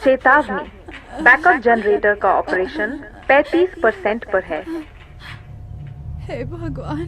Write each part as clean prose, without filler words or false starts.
चेतावनी, backup generator का operation 35% पर है। हे भगवान।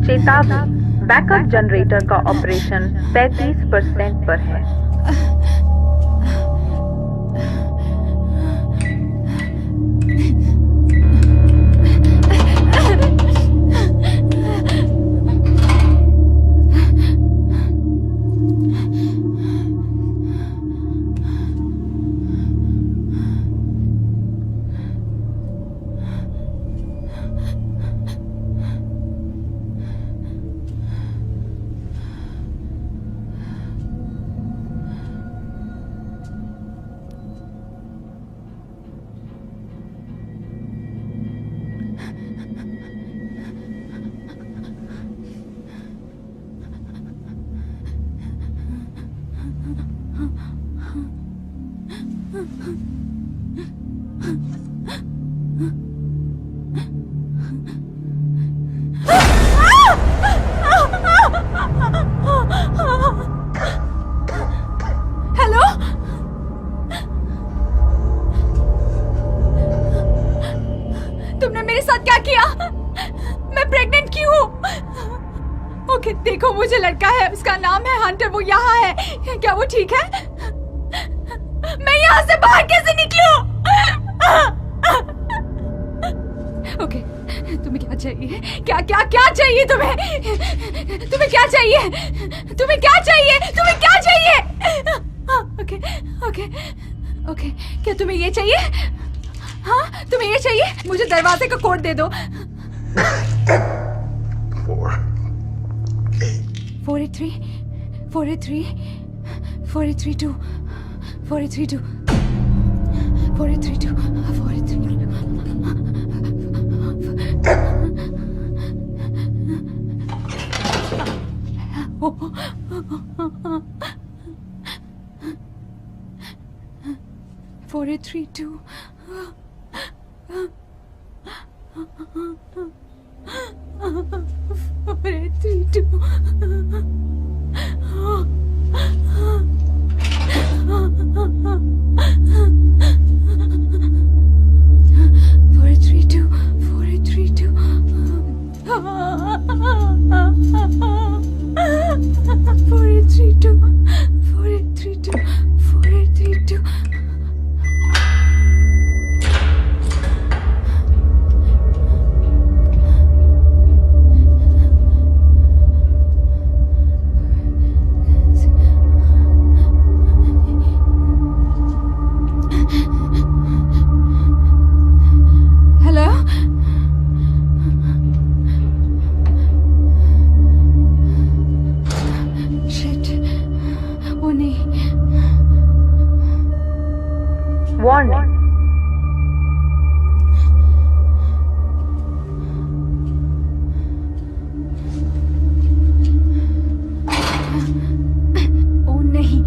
चेतावनी, बैकअप जनरेटर का ऑपरेशन 35% पर है। हेलो, तुमने मेरे साथ क्या किया? मैं प्रेग्नेंट क्यों हूँ? ओके, देखो मुझे लड़का है, उसका नाम है हंटर, वो यहाँ है। क्या वो ठीक है? मैं यहाँ से बाहर कैसे निकलूं? ओके, तुम्हें क्या चाहिए? क्या क्या क्या चाहिए तुम्हें? तुम्हें क्या चाहिए? तुम्हें क्या चाहिए? तुम्हें क्या चाहिए? ओके ओके ओके, क्या तुम्हें ये चाहिए? हाँ, तुम्हें ये चाहिए? मुझे दरवाजे का कोड दे दो। 483 483 4832 4832 4832 4832 4832 Warning. ओ नहीं,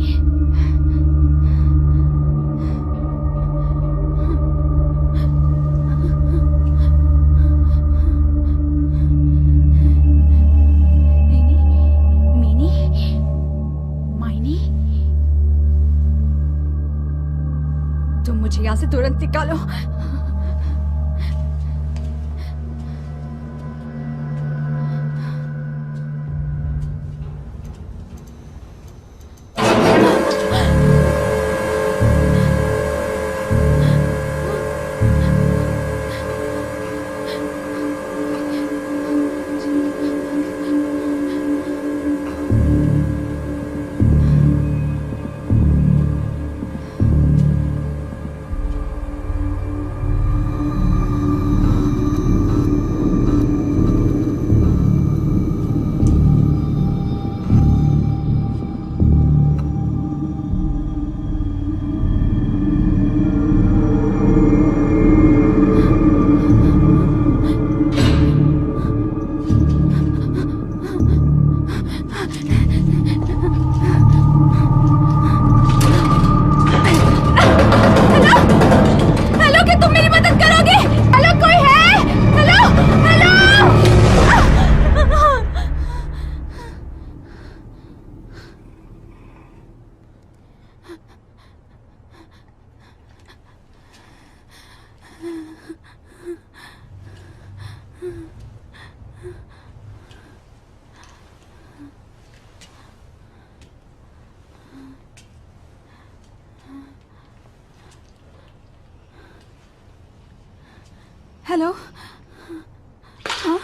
मुझे यहाँ से तुरंत निकालो। हेलो। हाँ?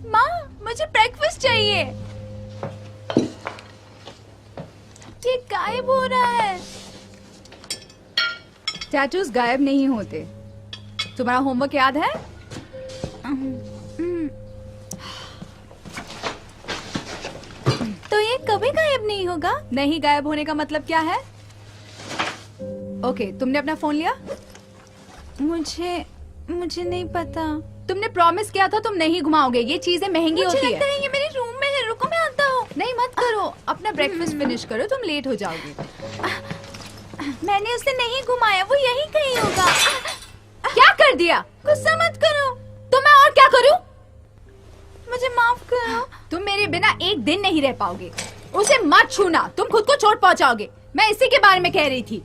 माँ, मुझे ब्रेकफास्ट चाहिए। ये गायब हो रहा है। टैटूज गायब नहीं होते। तुम्हारा होमवर्क याद है? तो ये कभी गायब नहीं होगा? नहीं गायब होने का मतलब क्या है? ओके, तुमने अपना फोन लिया? मुझे नहीं पता। तुमने प्रॉमिस किया था तुम नहीं घुमाओगे। ये चीजें महंगी होती है। मुझे लगता है ये मेरे रूम में है। रुको मैं आता हूँ। नहीं मत करो, अपना ब्रेकफास्ट फिनिश करो, तुम लेट हो जाओगे। मैंने उसे नहीं घुमाया, वो यहीं कहीं होगा। क्या कर दिया? गुस्सा मत करो। तो मैं और क्या करूँ? मुझे माफ करो। तुम मेरे बिना एक दिन नहीं रह पाओगे। उसे मत छूना, तुम खुद को चोट पहुंचाओगे। मैं इसी के बारे में कह रही थी।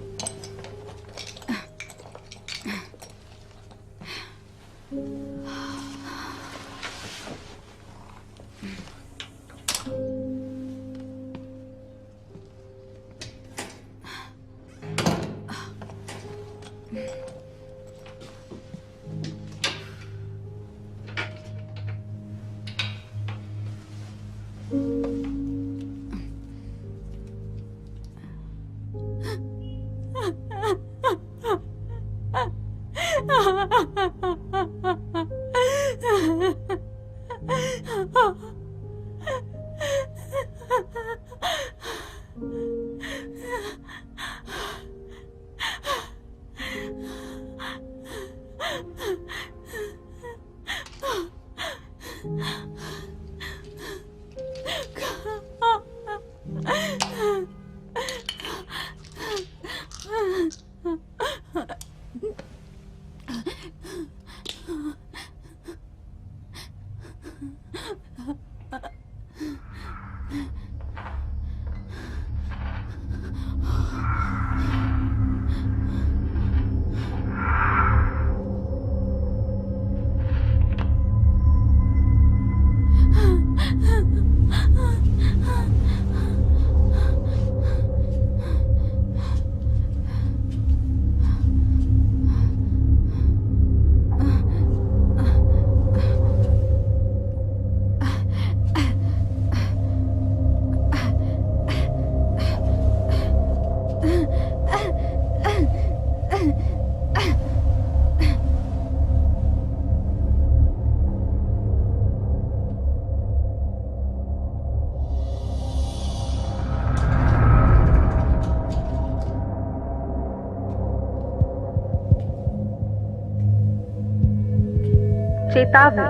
चेतावनी,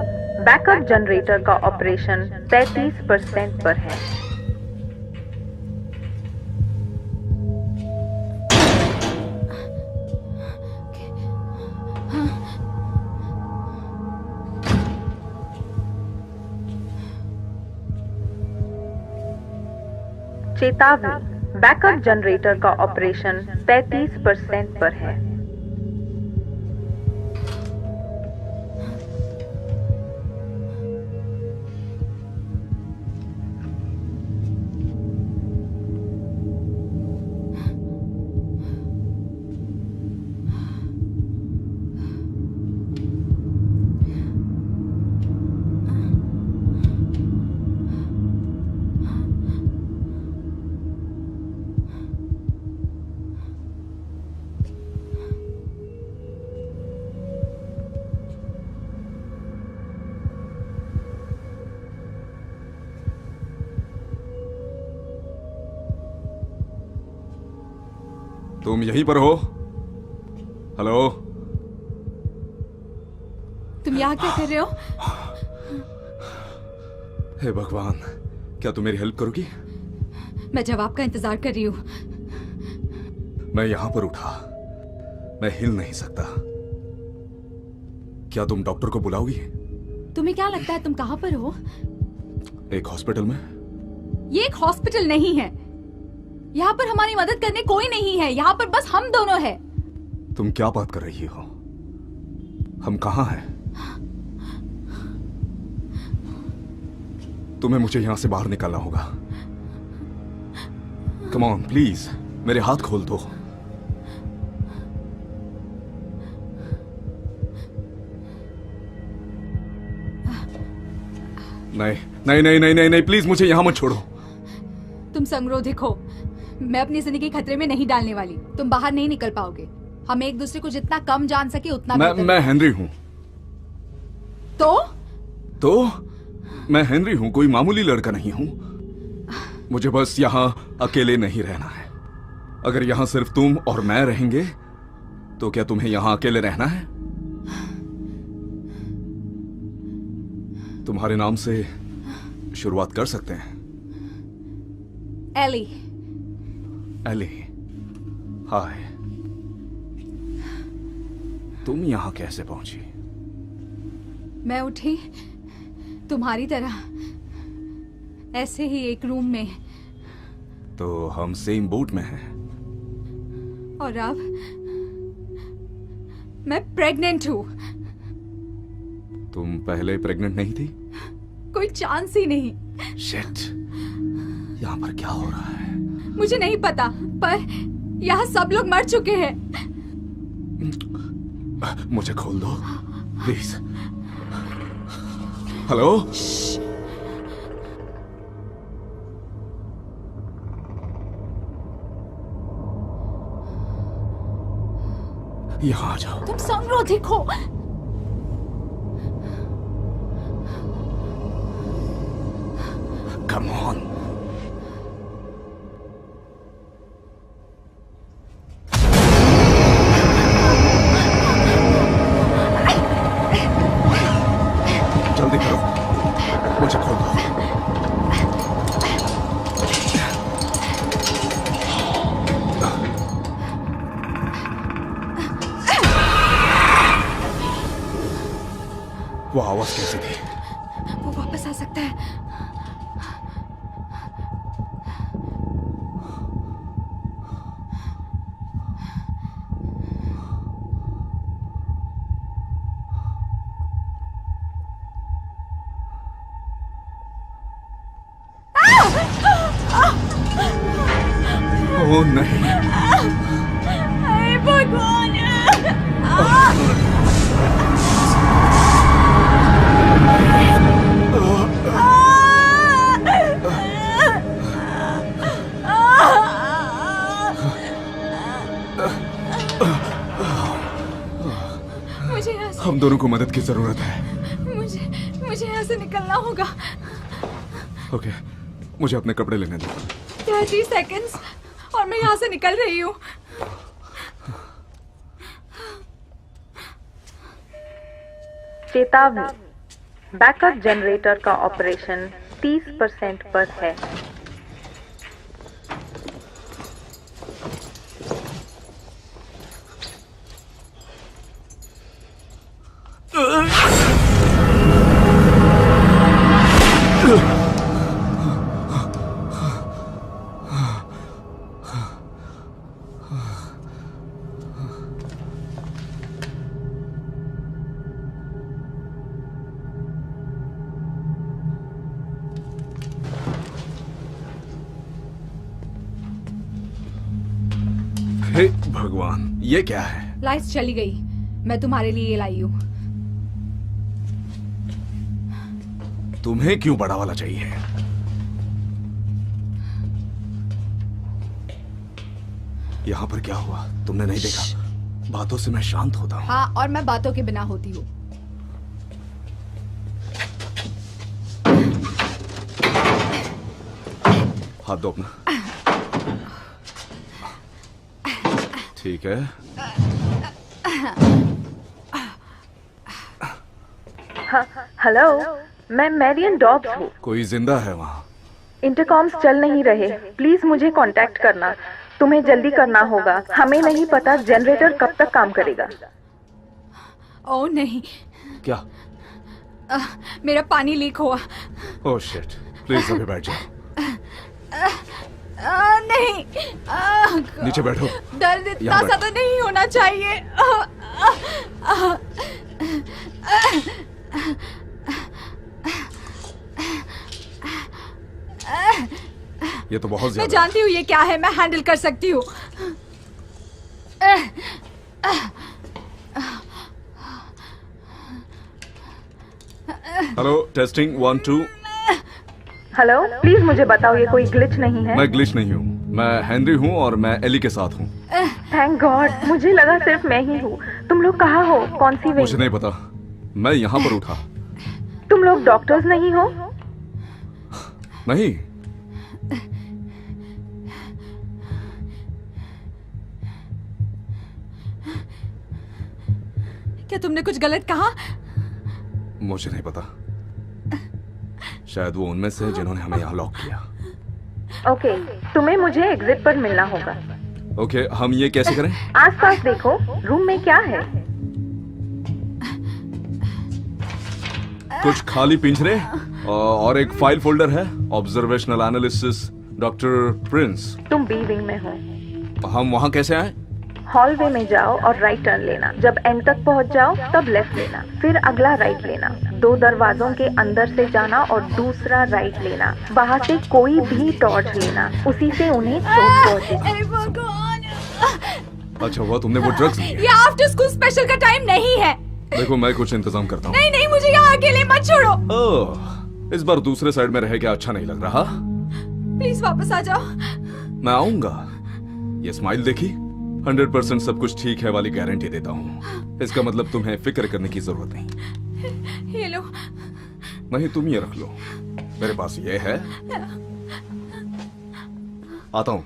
बैकअप जनरेटर का ऑपरेशन 35% पर है। चेतावनी, बैकअप जनरेटर का ऑपरेशन 35% पर है। तुम यहीं पर हो? हेलो? तुम यहाँ क्या कर रहे हो? हे भगवान, क्या तुम मेरी हेल्प करोगी? मैं जवाब का इंतजार कर रही हूँ। मैं यहां पर उठा, मैं हिल नहीं सकता। क्या तुम डॉक्टर को बुलाओगी? तुम्हें क्या लगता है तुम कहाँ पर हो? एक हॉस्पिटल में। ये एक हॉस्पिटल नहीं है। यहाँ पर हमारी मदद करने कोई नहीं है। यहाँ पर बस हम दोनों हैं। तुम क्या बात कर रही हो? हम कहाँ हैं? तुम्हें मुझे यहां से बाहर निकालना होगा। कम ऑन प्लीज, मेरे हाथ खोल दो। नहीं नहीं नहीं नहीं नहीं नहीं, प्लीज मुझे यहां मत छोड़ो। तुम संगरोधिक हो। मैं अपनी जिंदगी खतरे में नहीं डालने वाली। तुम बाहर नहीं निकल पाओगे। हम एक दूसरे को जितना कम जान सके उतना बेहतर। मैं हेनरी हूं। तो मैं हेनरी हूं, कोई मामूली लड़का नहीं हूं। मुझे बस यहां अकेले नहीं रहना है। अगर यहां सिर्फ तुम और मैं रहेंगे तो क्या तुम्हें यहां अकेले रहना है? तुम्हारे नाम से शुरुआत कर सकते हैं। एली। एली, हाय। तुम यहां कैसे पहुंची? मैं उठी तुम्हारी तरह, ऐसे ही एक रूम में। तो हम सेम बोट में हैं। और अब मैं प्रेग्नेंट हूं। तुम पहले प्रेग्नेंट नहीं थी? कोई चांस ही नहीं। शिट, यहां पर क्या हो रहा है? मुझे नहीं पता, पर यहाँ सब लोग मर चुके हैं। मुझे खोल दो प्लीज। हेलो? यहां आ जाओ। तुम संगरोधिक हो। Come on. जल्दी करो, मुझे खोल दो। वो आवाज कैसी थी? वो वापस आ सकता है। ओह नहीं। हे भगवान! मुझे यहाँ से हम दोनों को मदद की जरूरत है। मुझे यहाँ से निकलना होगा। ओके, मुझे अपने कपड़े लेने दो। 30 सेकंड्स और मैं यहाँ से निकल रही हूँ। चेतावनी, बैकअप जनरेटर का ऑपरेशन 30% पर है। हे भगवान, ये क्या है? लाइट्स चली गई। मैं तुम्हारे लिए ये लाई हूँ। तुम्हें क्यों बड़ा वाला चाहिए? यहाँ पर क्या हुआ? तुमने नहीं देखा? बातों से मैं शांत होता हूँ। हाँ, और मैं बातों के बिना होती हूँ। हाथ दो अपना। ठीक है। हेलो, मैं मैरियन डॉब्स हूँ। कोई जिंदा है वहाँ? इंटरकॉम्स चल नहीं रहे। प्लीज मुझे कांटेक्ट करना। तुम्हें जल्दी करना होगा। हमें नहीं पता जनरेटर कब तक काम करेगा। ओह नहीं, क्या? मेरा पानी लीक हुआ। ओह शिट, प्लीज अभी बैठ जाओ। नहीं, नीचे बैठो। दर्द इतना यहाँ बैठो। ज्यादा नहीं होना चाहिए। ये तो बहुत मैं ज्यादा है। जानती हूँ ये क्या है। मैं हैंडल कर सकती हूँ। Hello, testing 1 2। हेलो, प्लीज मुझे बताओ ये कोई ग्लिच नहीं है। मैं ग्लिच नहीं हूँ। मैं हेनरी हूँ और मैं एली के साथ हूँ। थैंक गॉड, मुझे लगा सिर्फ मैं ही हूँ। तुम लोग कहाँ हो? कौन सी मुझे विंग? नहीं पता, मैं यहाँ पर उठा। तुम लोग डॉक्टर्स नहीं हो? नहीं। क्या तुमने कुछ गलत कहा? मुझे नहीं पता। शायद वो उनमें से हैं जिन्होंने हमें यहाँ लॉक किया। ओके, तुम्हें मुझे एग्जिट पर मिलना होगा। ओके, हम ये कैसे करें? आसपास देखो, रूम में क्या है? कुछ खाली पिंजरे और एक फाइल फोल्डर है। Observational analysis, doctor Prince. तुम बी विंग में हो। हम वहाँ कैसे आए? हॉलवे में जाओ और राइट टर्न लेना। जब एंड तक पहुंच जाओ तब लेफ्ट लेना, फिर अगला राइट लेना। 2 दरवाजों के अंदर से जाना और दूसरा राइट लेना। बाहर से कोई भी टॉर्च लेना, उसी से उन्हें चोट पहुंचे। हे भगवान! अच्छा हुआ तुमने वो ड्रग्स लिए। ये आफ्टर स्कूल स्पेशल का टाइम नहीं है। देखो, मैं कुछ इंतजाम करता हूँ। नहीं, मुझे यहाँ अकेले मत छोड़ो। ओह, इस बार दूसरे साइड में रह के अच्छा नहीं लग रहा। प्लीज वापस आ जाओ। मैं आऊंगा। ये स्माइल देखी? 100% सब कुछ ठीक है वाली गारंटी देता हूँ। इसका मतलब तुम्हें फिक्र करने की जरूरत नहीं। ये लो। नहीं, तुम ये रख लो। मेरे पास ये है। आता हूँ।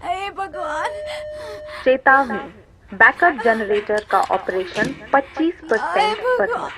हे भगवान! चेतावनी, बैकअप जनरेटर का ऑपरेशन 25% पर है।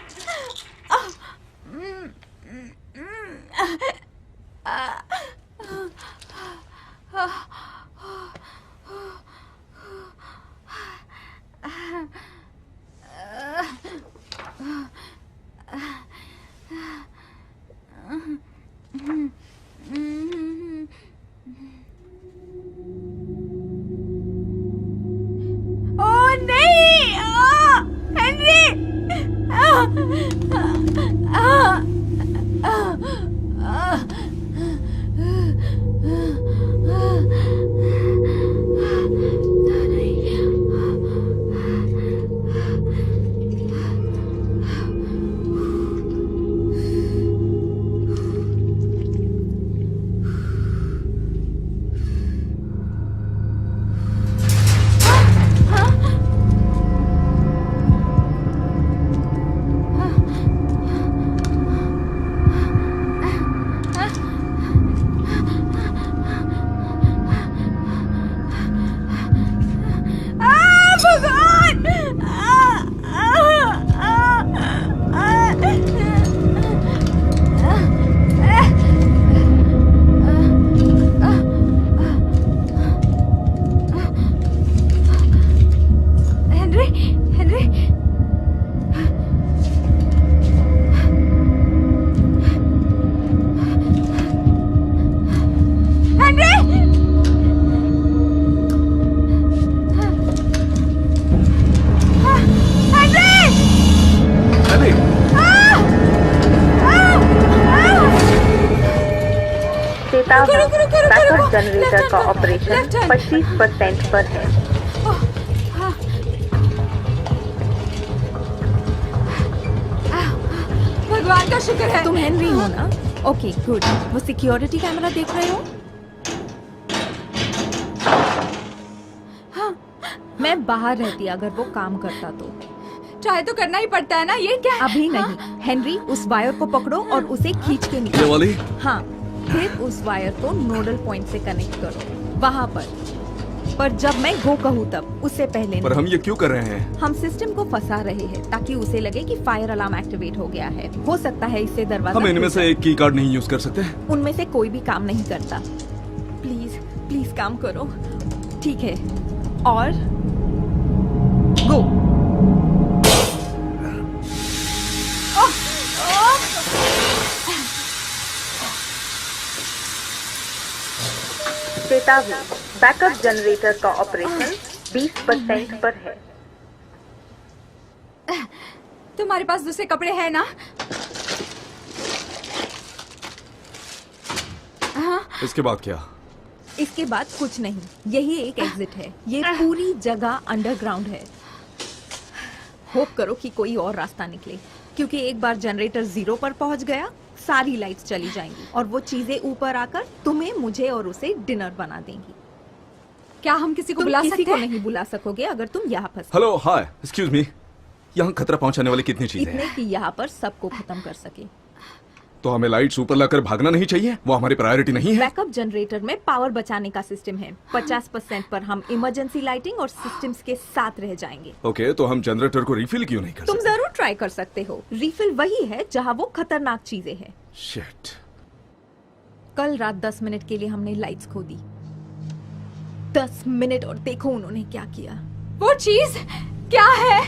बैकअप जनरेटर का ऑपरेशन 25% पर है। भगवान का शुक्र है। तुम हेनरी हो ना? Okay good. वो सिक्योरिटी कैमरा देख रहे हो? हाँ, मैं बाहर रहती अगर वो काम करता तो। ट्राई तो करना ही पड़ता है ना, ये क्या? अभी नहीं। हेनरी, उस वायर को पकड़ो और उसे खींच के ये निकालो। वाली? हाँ, फिर उस वायर को नोडल पॉइंट से कनेक्ट करो, वहाँ पर जब मैं गो कहूँ तब, उससे पहले पर नहीं। हम ये क्यों कर रहे हैं? हम सिस्टम को फंसा रहे हैं ताकि उसे लगे कि फायर अलार्म एक्टिवेट हो गया है। हो सकता है इससे दरवाजा हम इनमें खुल से एक की कार्ड नहीं यूज कर सकते? जाए। उनमें से कोई भी काम नहीं करता। प्लीज प्लीज काम करो, ठीक है? और गो। चेतावनी, बैकअप जनरेटर का ऑपरेशन 20% पर है। तुम्हारे पास दूसरे कपड़े हैं ना? हाँ? इसके बाद क्या? इसके बाद कुछ नहीं, यही एक एग्जिट है। ये पूरी जगह अंडरग्राउंड है। होप करो कि कोई और रास्ता निकले, क्योंकि एक बार जनरेटर 0 पर पहुंच गया, सारी लाइट्स चली जाएंगी और वो चीजें ऊपर आकर तुम्हें, मुझे और उसे डिनर बना देंगी। क्या हम किसी को तुम बुला किसी सकते को हैं? नहीं बुला सकोगे अगर तुम यहाँ फंसे। हेलो, हाय, एक्सक्यूज मी। यहाँ खतरा पहुंचाने वाली कितनी चीजें इतने हैं? कि यहाँ पर सबको खत्म कर सके। तो हमें लाइट्स ऊपर लाकर भागना नहीं चाहिए? वो हमारी प्रायोरिटी नहीं है? बैकअप जनरेटर में पावर बचाने का सिस्टम है। 50% पर हम इमरजेंसी लाइटिंग और सिस्टम्स के साथ रह जाएंगे। ओके, तो हम जनरेटर को रिफिल क्यों नहीं कर तुम सकते? जरूर ट्राई कर सकते हो। रिफिल वही है जहाँ वो खतरनाक चीजें हैं। शिट। कल रात 10 मिनट के लिए हमने लाइट्स खो दी। 10 मिनट, और देखो उन्होंने क्या किया। वो चीज क्या है?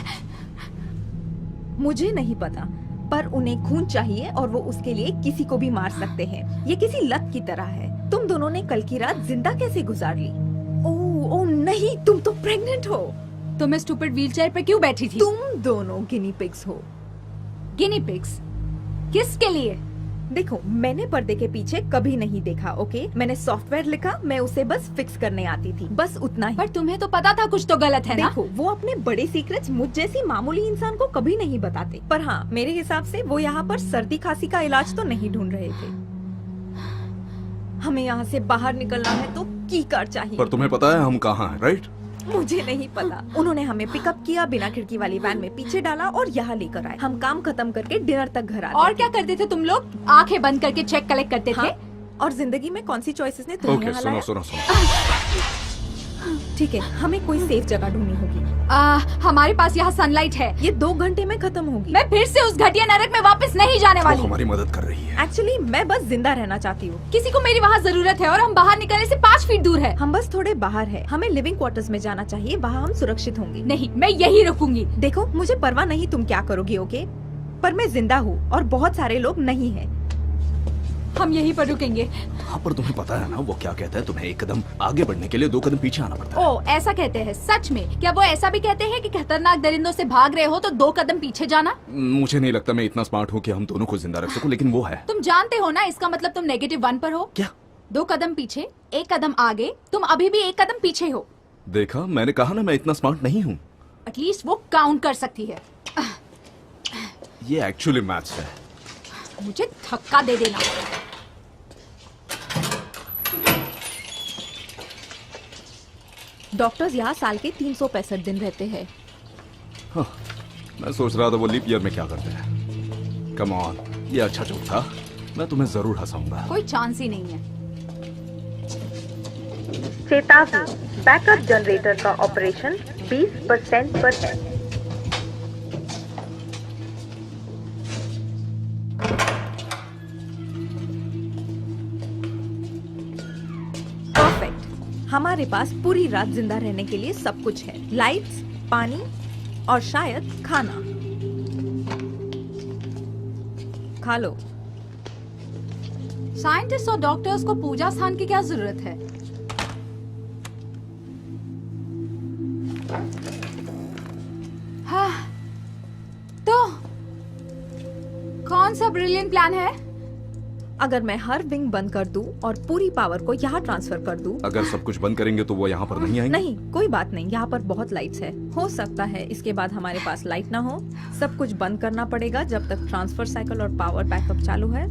मुझे नहीं पता, पर उन्हें खून चाहिए और वो उसके लिए किसी को भी मार सकते हैं। ये किसी लत की तरह है। तुम दोनों ने कल की रात जिंदा कैसे गुजार ली? ओह नहीं, तुम तो प्रेग्नेंट हो। तो मैं स्टूपिड व्हीलचेयर पर क्यों बैठी थी? तुम दोनों गिनी पिग्स हो। गिनी पिग्स? किसके लिए? देखो, मैंने पर्दे के पीछे कभी नहीं देखा, ओके? मैंने सॉफ्टवेयर लिखा, मैं उसे बस फिक्स करने आती थी, बस उतना ही। पर तुम्हें तो पता था कुछ तो गलत है ना? देखो, वो अपने बड़े सीक्रेट्स मुझ जैसी मामूली इंसान को कभी नहीं बताते। पर हाँ, मेरे हिसाब से वो यहाँ पर सर्दी खांसी का इलाज तो नहीं ढूंढ रहे थे। हमें यहाँ से बाहर निकलना है तो की कार चाहिए। पर तुम्हें पता है हम कहाँ हैं, राइट? मुझे नहीं पता। उन्होंने हमें पिकअप किया, बिना खिड़की वाली वैन में पीछे डाला और यहाँ लेकर आए। हम काम खत्म करके डिनर तक घर आ गए। और क्या करते थे तुम लोग? आंखें बंद करके चेक कलेक्ट करते हाँ? थे? और जिंदगी में कौन सी चॉइसेस ने तुम्हें ओके, यहाँ सुनो लाया? सुनो सुनो। ठीक है, हमें कोई सेफ जगह ढूंढनी होगी। हमारे पास यहाँ सनलाइट है। ये 2 घंटे में खत्म होगी। मैं फिर से उस घटिया नरक में वापस नहीं जाने वो वाली। हमारी मदद कर रही है। एक्चुअली मैं बस जिंदा रहना चाहती हूँ। किसी को मेरी वहाँ जरूरत है और हम बाहर निकलने से 5 फीट दूर है। हम बस थोड़े बाहर है। हमें लिविंग क्वार्टर्स में जाना चाहिए, वहाँ हम सुरक्षित होंगे। नहीं, मैं यही रुकूंगी। देखो, मुझे परवाह नहीं तुम क्या करोगी, ओके? पर मैं जिंदा हूँ और बहुत सारे लोग नहीं हैं। हम यहीं पर रुकेंगे। हाँ, पर तुम्हें पता है ना वो क्या कहता है, तुम्हें एक कदम आगे बढ़ने के लिए 2 कदम पीछे आना पड़ता है। ओ, ऐसा कहते हैं? सच में? क्या वो ऐसा भी कहते हैं कि खतरनाक दरिंदों से भाग रहे हो तो 2 कदम पीछे जाना? मुझे नहीं लगता मैं इतना स्मार्ट हूँ कि हम दोनों को जिंदा रख सकूं, लेकिन वो है। तुम जानते हो ना, इसका मतलब तुम -1 पर हो। क्या? 2 कदम पीछे, 1 कदम आगे, तुम अभी भी 1 कदम पीछे हो। देखा, मैंने कहा ना मैं इतना स्मार्ट नहीं हूँ। एटलीस्ट वो काउंट कर सकती है। ये एक्चुअली मैथ्स है। मुझे धक्का दे देना। डॉक्टर्स यहाँ साल के 365 दिन रहते हैं। हाँ, मैं सोच रहा था वो लीप ईयर में क्या करते हैं। कम ऑन, ये अच्छा जोक था, मैं तुम्हें जरूर हंसाऊंगा। कोई चांस ही नहीं है। चेतावनी, बैकअप जनरेटर का ऑपरेशन 20% पर है। परफेक्ट। हमारे पास पूरी रात जिंदा रहने के लिए सब कुछ है। लाइट्स, पानी और शायद खाना। खा लो। साइंटिस्ट और डॉक्टर्स को पूजा स्थान की क्या जरूरत है? हाँ, तो कौन सा ब्रिलियंट प्लान है? अगर मैं हर विंग बंद कर दूं और पूरी पावर को यहाँ ट्रांसफर कर दूं। अगर सब कुछ बंद करेंगे तो वो यहाँ पर नहीं आएंगे? नहीं, कोई बात नहीं, यहाँ पर बहुत लाइट्स है। हो सकता है इसके बाद हमारे पास लाइट ना हो। सब कुछ बंद करना पड़ेगा जब तक ट्रांसफर साइकिल और पावर बैकअप चालू है।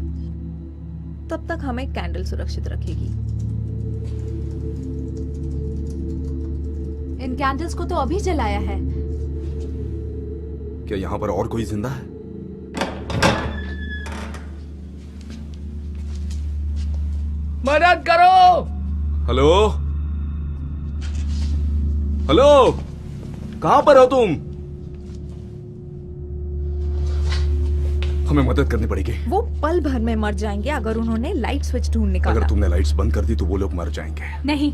तब तक हमें कैंडल सुरक्षित रखेगी। इन कैंडल्स को तो अभी जलाया है। क्या यहाँ पर और कोई जिंदा है? मदद करो। हेलो, हेलो, कहां पर हो तुम? हमें मदद करनी पड़ेगी। वो पल भर में मर जाएंगे अगर उन्होंने लाइट स्विच ढूंढ निकाला। अगर तुमने लाइट्स बंद कर दी तो वो लोग मर जाएंगे। नहीं,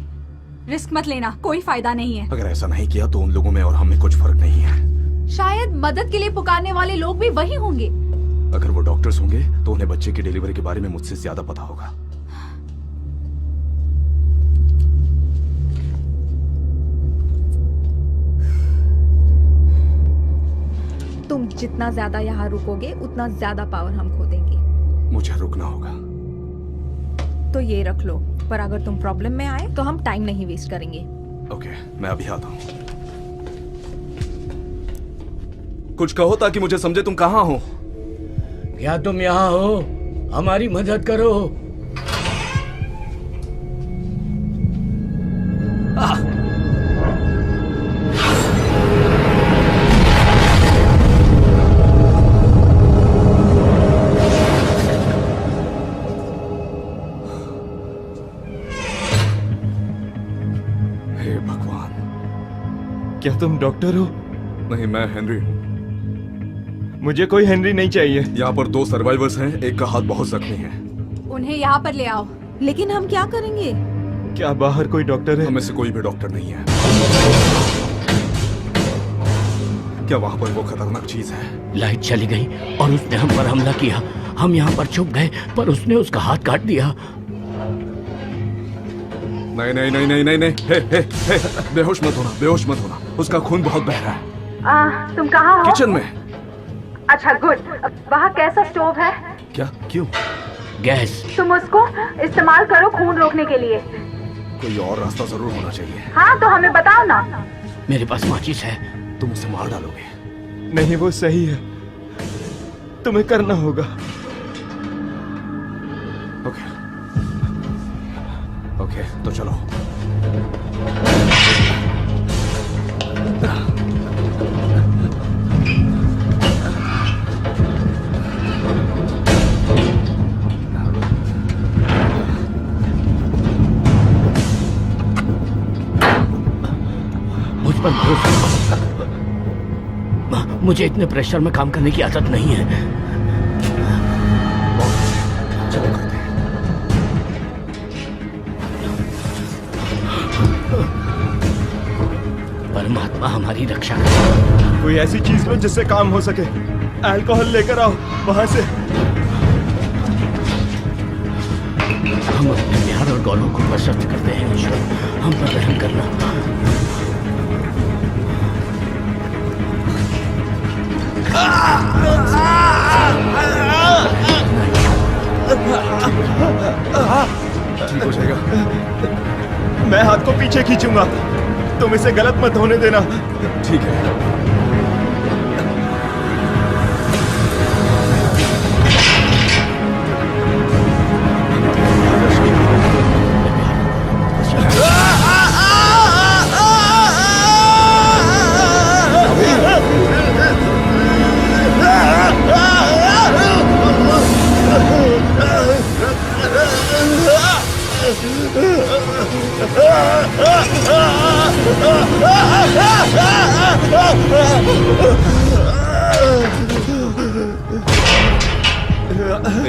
रिस्क मत लेना, कोई फायदा नहीं है। अगर ऐसा नहीं किया तो उन लोगों में और हम में कुछ फर्क नहीं है। शायद मदद के लिए पुकारने वाले लोग भी वही होंगे। अगर वो डॉक्टर्स होंगे तो उन्हें बच्चे की डिलीवरी के बारे में मुझसे ज्यादा पता होगा। तुम जितना ज्यादा यहाँ रुकोगे उतना ज्यादा पावर हम खो देंगे। मुझे रुकना होगा। तो ये रख लो, पर अगर तुम प्रॉब्लम में आए तो हम टाइम नहीं वेस्ट करेंगे। ओके, मैं अभी आता हूँ। कुछ कहो ताकि मुझे समझे तुम कहाँ हो। क्या तुम यहाँ हो? हमारी मदद करो। हे भगवान। क्या तुम डॉक्टर हो? नहीं, मैं हेनरी हूँ। मुझे कोई हेनरी नहीं चाहिए। यहाँ पर 2 सर्वाइवर्स हैं, एक का हाथ बहुत जख्मी है। उन्हें यहाँ पर ले आओ। लेकिन हम क्या करेंगे? क्या बाहर कोई डॉक्टर है? हमें से कोई भी डॉक्टर नहीं है। क्या वहाँ पर वो खतरनाक चीज है? लाइट चली गई और उसने हम पर हमला किया। हम यहाँ पर छुप गए पर उसने उसका हाथ काट दिया। नहीं नहीं नहीं नहीं नहीं नहीं, हे, बेहोश मत होना, बेहोश मत होना। उसका खून बहुत बह रहा है। तुम कहाँ हो? किचन में। अच्छा, गुड। वहाँ कैसा स्टोव है? क्या? क्यों? गैस। तुम उसको इस्तेमाल करो खून रोकने के लिए। कोई और रास्ता जरूर होना चाहिए। हाँ, तो हमें बताओ ना। मेरे पास माचिस है। तुम उसे मार डालोगे। नहीं, वो सही है, तुम्हें करना होगा। ओके ओके, तो चलो। मुझ पर भरोसा करो। मुझे इतने प्रेशर में काम करने की आदत नहीं है। चलो करते हैं। परमात्मा हमारी रक्षा करे। कोई ऐसी चीज लो जिससे काम हो सके। अल्कोहल लेकर आओ वहां से। हम अपने प्यार और गौरव को प्रसन्न करते हैं ईश्वर, हम पर रहम करना। ठीक हो जाएगा। मैं हाथ को पीछे खींचूंगा, तुम इसे गलत मत होने देना। ठीक है।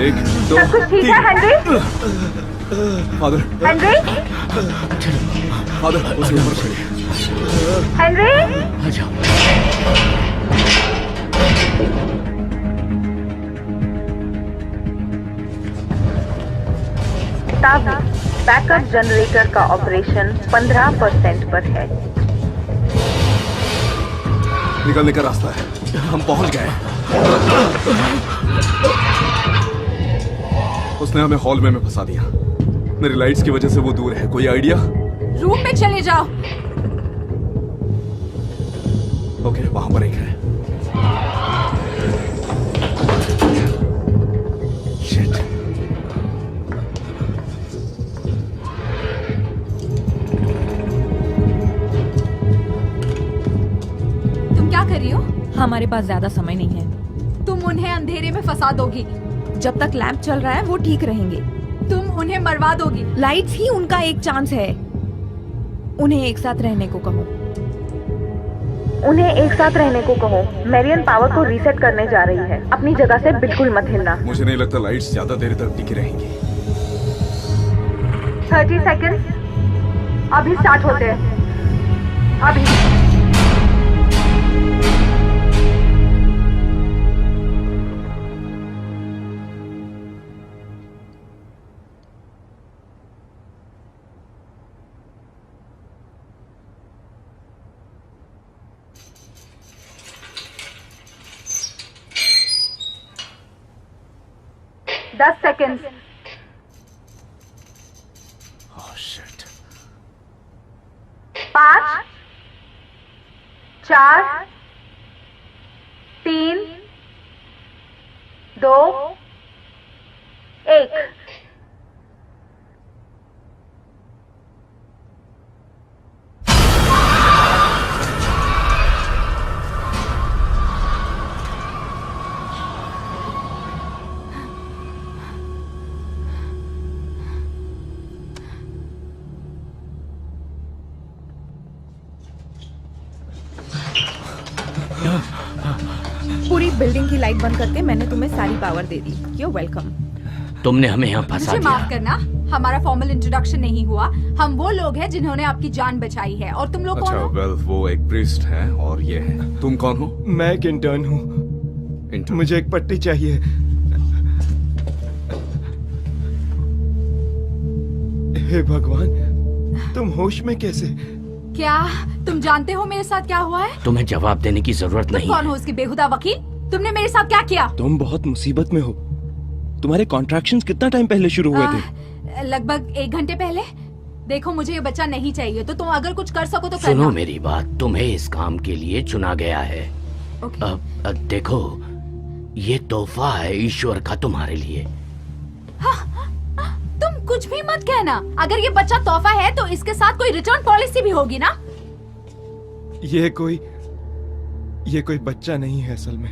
एक दो सब कुछ ठीक है हेनरी? Father, Henry? फादर उसे ऊपर चढ़िए। हेनरी? आ जाओ। बैकअप जनरेटर का ऑपरेशन 15% पर है। निकलने का रास्ता है, हम पहुंच गए। उसने हमें हॉल में फंसा दिया। मेरी लाइट्स की वजह से वो दूर है। कोई आइडिया? रूम में चले जाओ। ओके, वहां पर एक है। Shit. तुम क्या कर रही हो? हमारे पास ज्यादा समय नहीं है। तुम उन्हें अंधेरे में फंसा दोगी। जब तक लैंप चल रहा है वो ठीक रहेंगे। तुम उन्हें मरवा दोगी। लाइट्स ही उनका एक चांस है। उन्हें एक साथ रहने को कहो। उन्हें एक साथ रहने को कहो। मैरियन पावर को रीसेट करने जा रही है। अपनी जगह से बिल्कुल मत हिलना। मुझे नहीं लगता लाइट्स ज्यादा देर तक टिकी रहेंगी। 30 सेकंड अभी स्टार्ट होते हैं। अभी। दस सेकंड। Oh, shit. 5 4 3 2 1। पूरी बिल्डिंग की लाइट बंद करके मैंने तुम्हें सारी power they the. You welcome. तुमने हमें यहाँ फंसा मुझे माफ दिया। करना, हमारा फॉर्मल इंट्रोडक्शन नहीं हुआ। हम वो लोग हैं जिन्होंने आपकी जान बचाई है। और तुम लोग कौन अच्छा, हो? वेल वो एक प्रीस्ट है और ये है। तुम कौन हो? मैं एक इंटर्न हूँ। इंटर्न। मुझे एक पट्टी चाहिए। हे भगवान, तुम होश में कैसे? क्या तुम जानते हो मेरे साथ क्या हुआ है? तुम्हें जवाब देने की जरूरत तुम नहीं कौन हो है। उसकी बेहुदा वकील? तुमने मेरे साथ क्या किया? तुम बहुत मुसीबत में हो। तुम्हारे कॉन्ट्रैक्शंस कितना टाइम पहले शुरू हुए थे? लगभग 1 घंटे पहले। देखो मुझे ये बच्चा नहीं चाहिए, तो तुम अगर कुछ कर सको तो सुनो करना। मेरी बात, तुम्हें इस काम के लिए चुना गया है। ओके। अब देखो, ये तोहफा है ईश्वर का तुम्हारे लिए। तुम कुछ भी मत कहना। अगर ये बच्चा तोहफा है तो इसके साथ कोई रिटर्न पॉलिसी भी होगी ना? ये कोई बच्चा नहीं है असल में।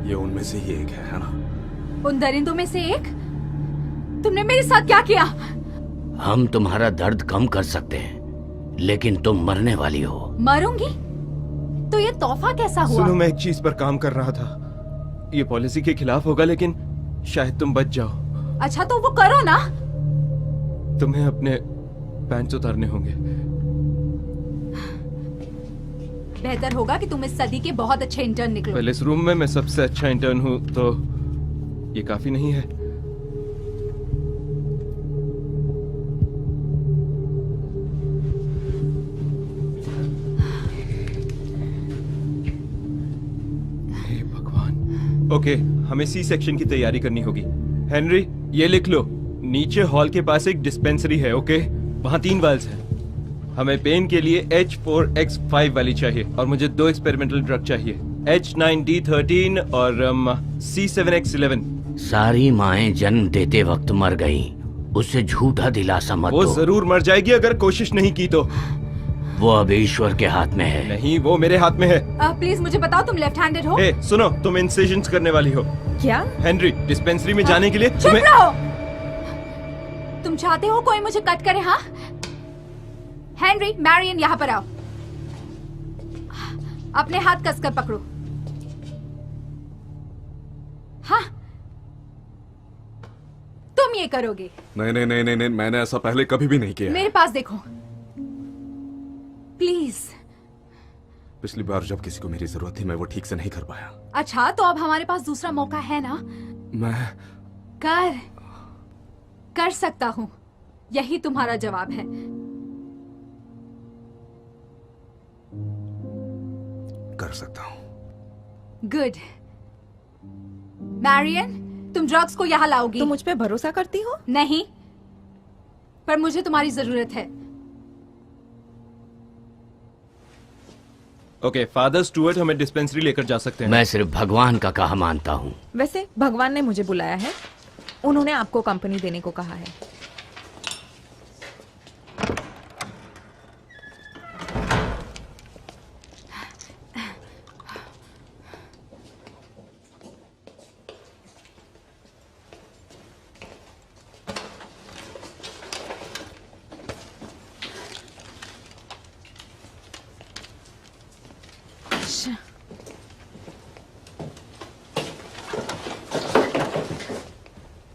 ये उनमें से ही एक है ना? उन दरिंदों में से एक? तुमने मेरे साथ क्या किया? हम तुम्हारा दर्द कम कर सकते हैं, लेकिन तुम मरने वाली हो। मरूंगी? तो ये तोहफा कैसा हुआ? सुनो, मैं एक चीज पर काम कर रहा था। ये पॉलिसी के खिलाफ होगा, लेकिन शायद तुम बच जाओ। अच्छा तो वो करो ना। तुम्हें अपने पैंट्स उतारने होंगे। बेहतर होगा कि तुम इस सदी के बहुत अच्छे इंटर्न निकलो। पहले इस रूम में मैं सबसे अच्छा इंटर्न हूँ, तो ये काफी नहीं है? हे भगवान। ओके, हमें सी सेक्शन की तैयारी करनी होगी। हेनरी, ये लिख लो, नीचे हॉल के पास एक डिस्पेंसरी है। ओके, वहाँ 3 वाल्स हैं। हमें पेन के लिए H4X5 वाली चाहिए, और मुझे 2 एक्सपेरिमेंटल ड्रग चाहिए, H9D13 और C7X11। सारी माएं जन्म देते वक्त मर गईं। उसे झूठा दिलासा मत वो दो। जरूर मर जाएगी अगर कोशिश नहीं की तो। वो अब ईश्वर के हाथ में है। नहीं, वो मेरे हाथ में है। प्लीज मुझे बताओ, तुम लेफ्ट हैंडेड हो? हे, सुनो, तुम इंसिजन्स करने वाली हो। क्या? हेनरी, डिस्पेंसरी में जाने के लिए चुप तुम्हें... रहो। तुम चाहते हो कोई मुझे कट करे? हाँ हेनरी, मैरियन, यहाँ पर आओ। अपने हाथ कसकर पकड़ो। हाँ, तुम ये करोगे? नहीं नहीं नहीं नहीं नहीं, मैंने ऐसा पहले कभी भी नहीं किया। मेरे पास देखो प्लीज। पिछली बार जब किसी को मेरी जरूरत थी, मैं वो ठीक से नहीं कर पाया। अच्छा, तो अब हमारे पास दूसरा मौका है ना? मैं कर सकता हूं। यही तुम्हारा जवाब है। कर सकता हूं। गुड। मैरियन, तुम ड्रग्स को यहाँ लाओगी? तुम मुझ पे भरोसा करती हो? नहीं, पर मुझे तुम्हारी जरूरत है। ओके, फादर स्टुअर्ट हमें डिस्पेंसरी लेकर जा सकते हैं। मैं सिर्फ भगवान का कहा मानता हूँ। वैसे भगवान ने मुझे बुलाया है, उन्होंने आपको कंपनी देने को कहा है।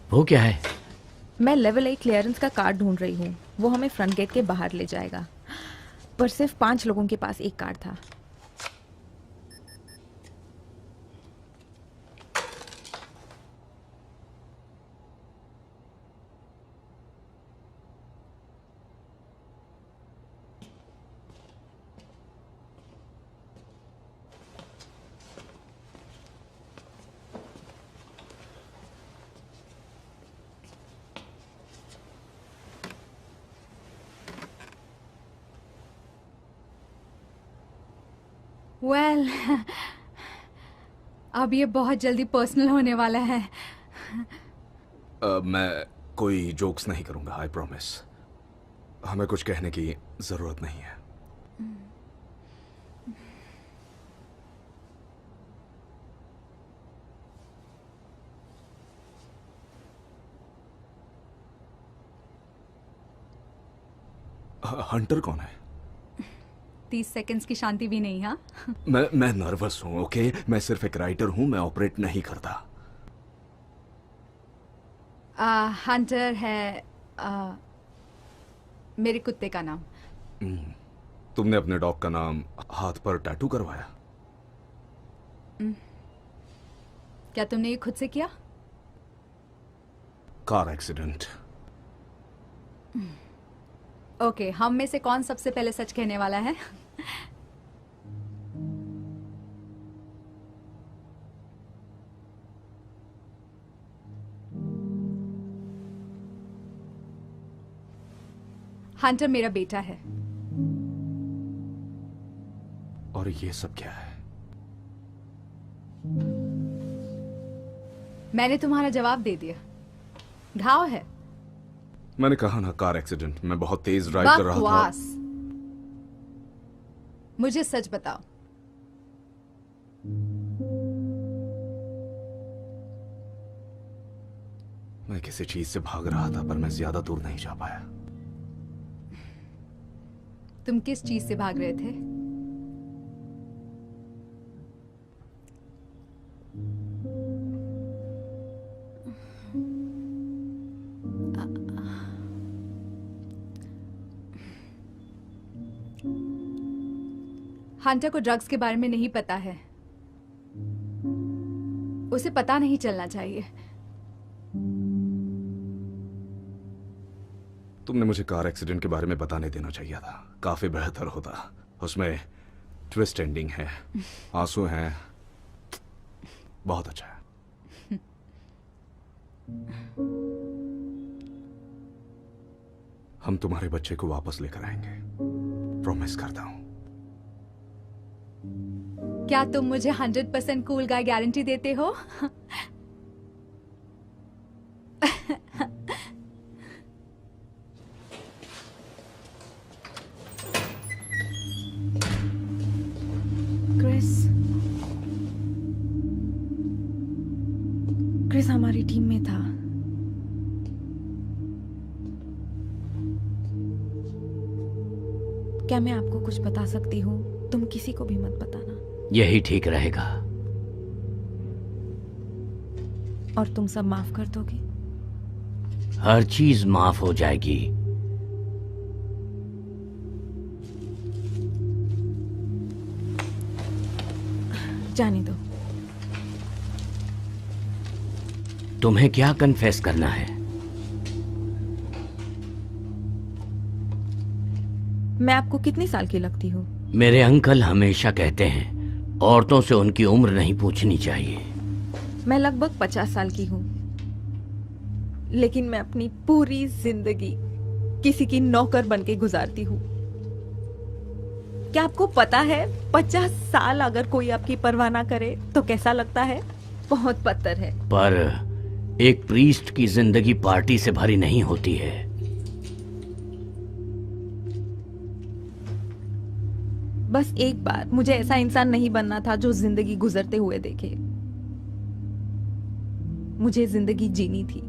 वो क्या है? मैं लेवल 8 क्लियरेंस का कार्ड ढूंढ रही हूँ। वो हमें फ्रंट गेट के बाहर ले जाएगा, पर सिर्फ 5 लोगों के पास एक कार्ड था। वेल, अब ये बहुत जल्दी पर्सनल होने वाला है। मैं कोई जोक्स नहीं करूंगा, आई प्रॉमिस। हमें कुछ कहने की जरूरत नहीं है। हंटर कौन है? 30 सेकंड्स की शांति भी नहीं। हाँ, मैं नर्वस हूं। ओके, मैं सिर्फ एक राइटर हूं, मैं ऑपरेट नहीं करता। हंटर है मेरे कुत्ते का नाम। तुमने अपने डॉग का नाम हाथ पर टैटू करवाया? क्या तुमने ये खुद से किया? Car accident. ओके, हम में से कौन सबसे पहले सच कहने वाला है? हंटर मेरा बेटा है। और ये सब क्या है? मैंने तुम्हारा जवाब दे दिया। घाव है। मैंने कहा ना, कार एक्सीडेंट। मैं बहुत तेज ड्राइव कर रहा था। बकवास। मुझे सच बताओ। मैं किसी चीज से भाग रहा था, पर मैं ज्यादा दूर नहीं जा पाया। तुम किस चीज से भाग रहे थे? हंटर को ड्रग्स के बारे में नहीं पता है। उसे पता नहीं चलना चाहिए। तुमने मुझे कार एक्सीडेंट के बारे में बताने देना चाहिए था, काफी बेहतर होता। उसमें ट्विस्ट एंडिंग है, आंसू हैं, बहुत अच्छा है। हम तुम्हारे बच्चे को वापस लेकर आएंगे, प्रॉमिस करता हूं। क्या तुम मुझे 100% कूल गाय गारंटी देते हो? क्रिस हमारी टीम में था। क्या मैं आपको कुछ बता सकती हूँ? तुम किसी को भी मत बताना। यही ठीक रहेगा। और तुम सब माफ कर दोगे? हर चीज माफ हो जाएगी। जाने दो। तुम्हें क्या कन्फेस करना है? मैं आपको कितने साल की लगती हूँ? मेरे अंकल हमेशा कहते हैं औरतों से उनकी उम्र नहीं पूछनी चाहिए। मैं लगभग 50 साल की हूँ, लेकिन मैं अपनी पूरी जिंदगी किसी की नौकर बनके गुजारती हूँ। क्या आपको पता है 50 साल अगर कोई आपकी परवाह ना करे तो कैसा लगता है? बहुत पत्थर है। पर एक प्रीस्ट की जिंदगी पार्टी से भरी नहीं होती है। बस एक बार मुझे ऐसा इंसान नहीं बनना था जो जिंदगी गुजरते हुए देखे। मुझे जिंदगी जीनी थी।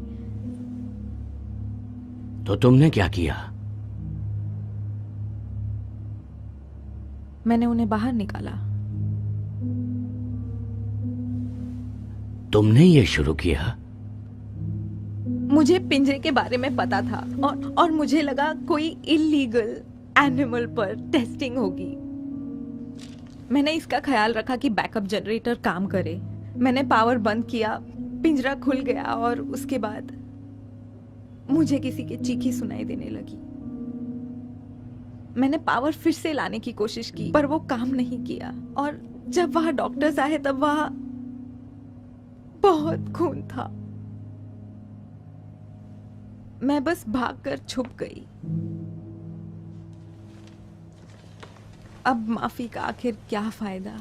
तो तुमने क्या किया? मैंने उन्हें बाहर निकाला। तुमने ये शुरू किया? मुझे पिंजरे के बारे में पता था और मुझे लगा कोई इलीगल एनिमल पर टेस्टिंग होगी। मैंने इसका ख्याल रखा कि बैकअप जनरेटर काम करे। मैंने पावर बंद किया, पिंजरा खुल गया और उसके बाद मुझे किसी की चीखी सुनाई देने लगी। मैंने पावर फिर से लाने की कोशिश की, पर वो काम नहीं किया। और जब वहां डॉक्टर्स आए तब वहां बहुत खून था। मैं बस भागकर छुप गई। अब माफी का आखिर क्या फायदा?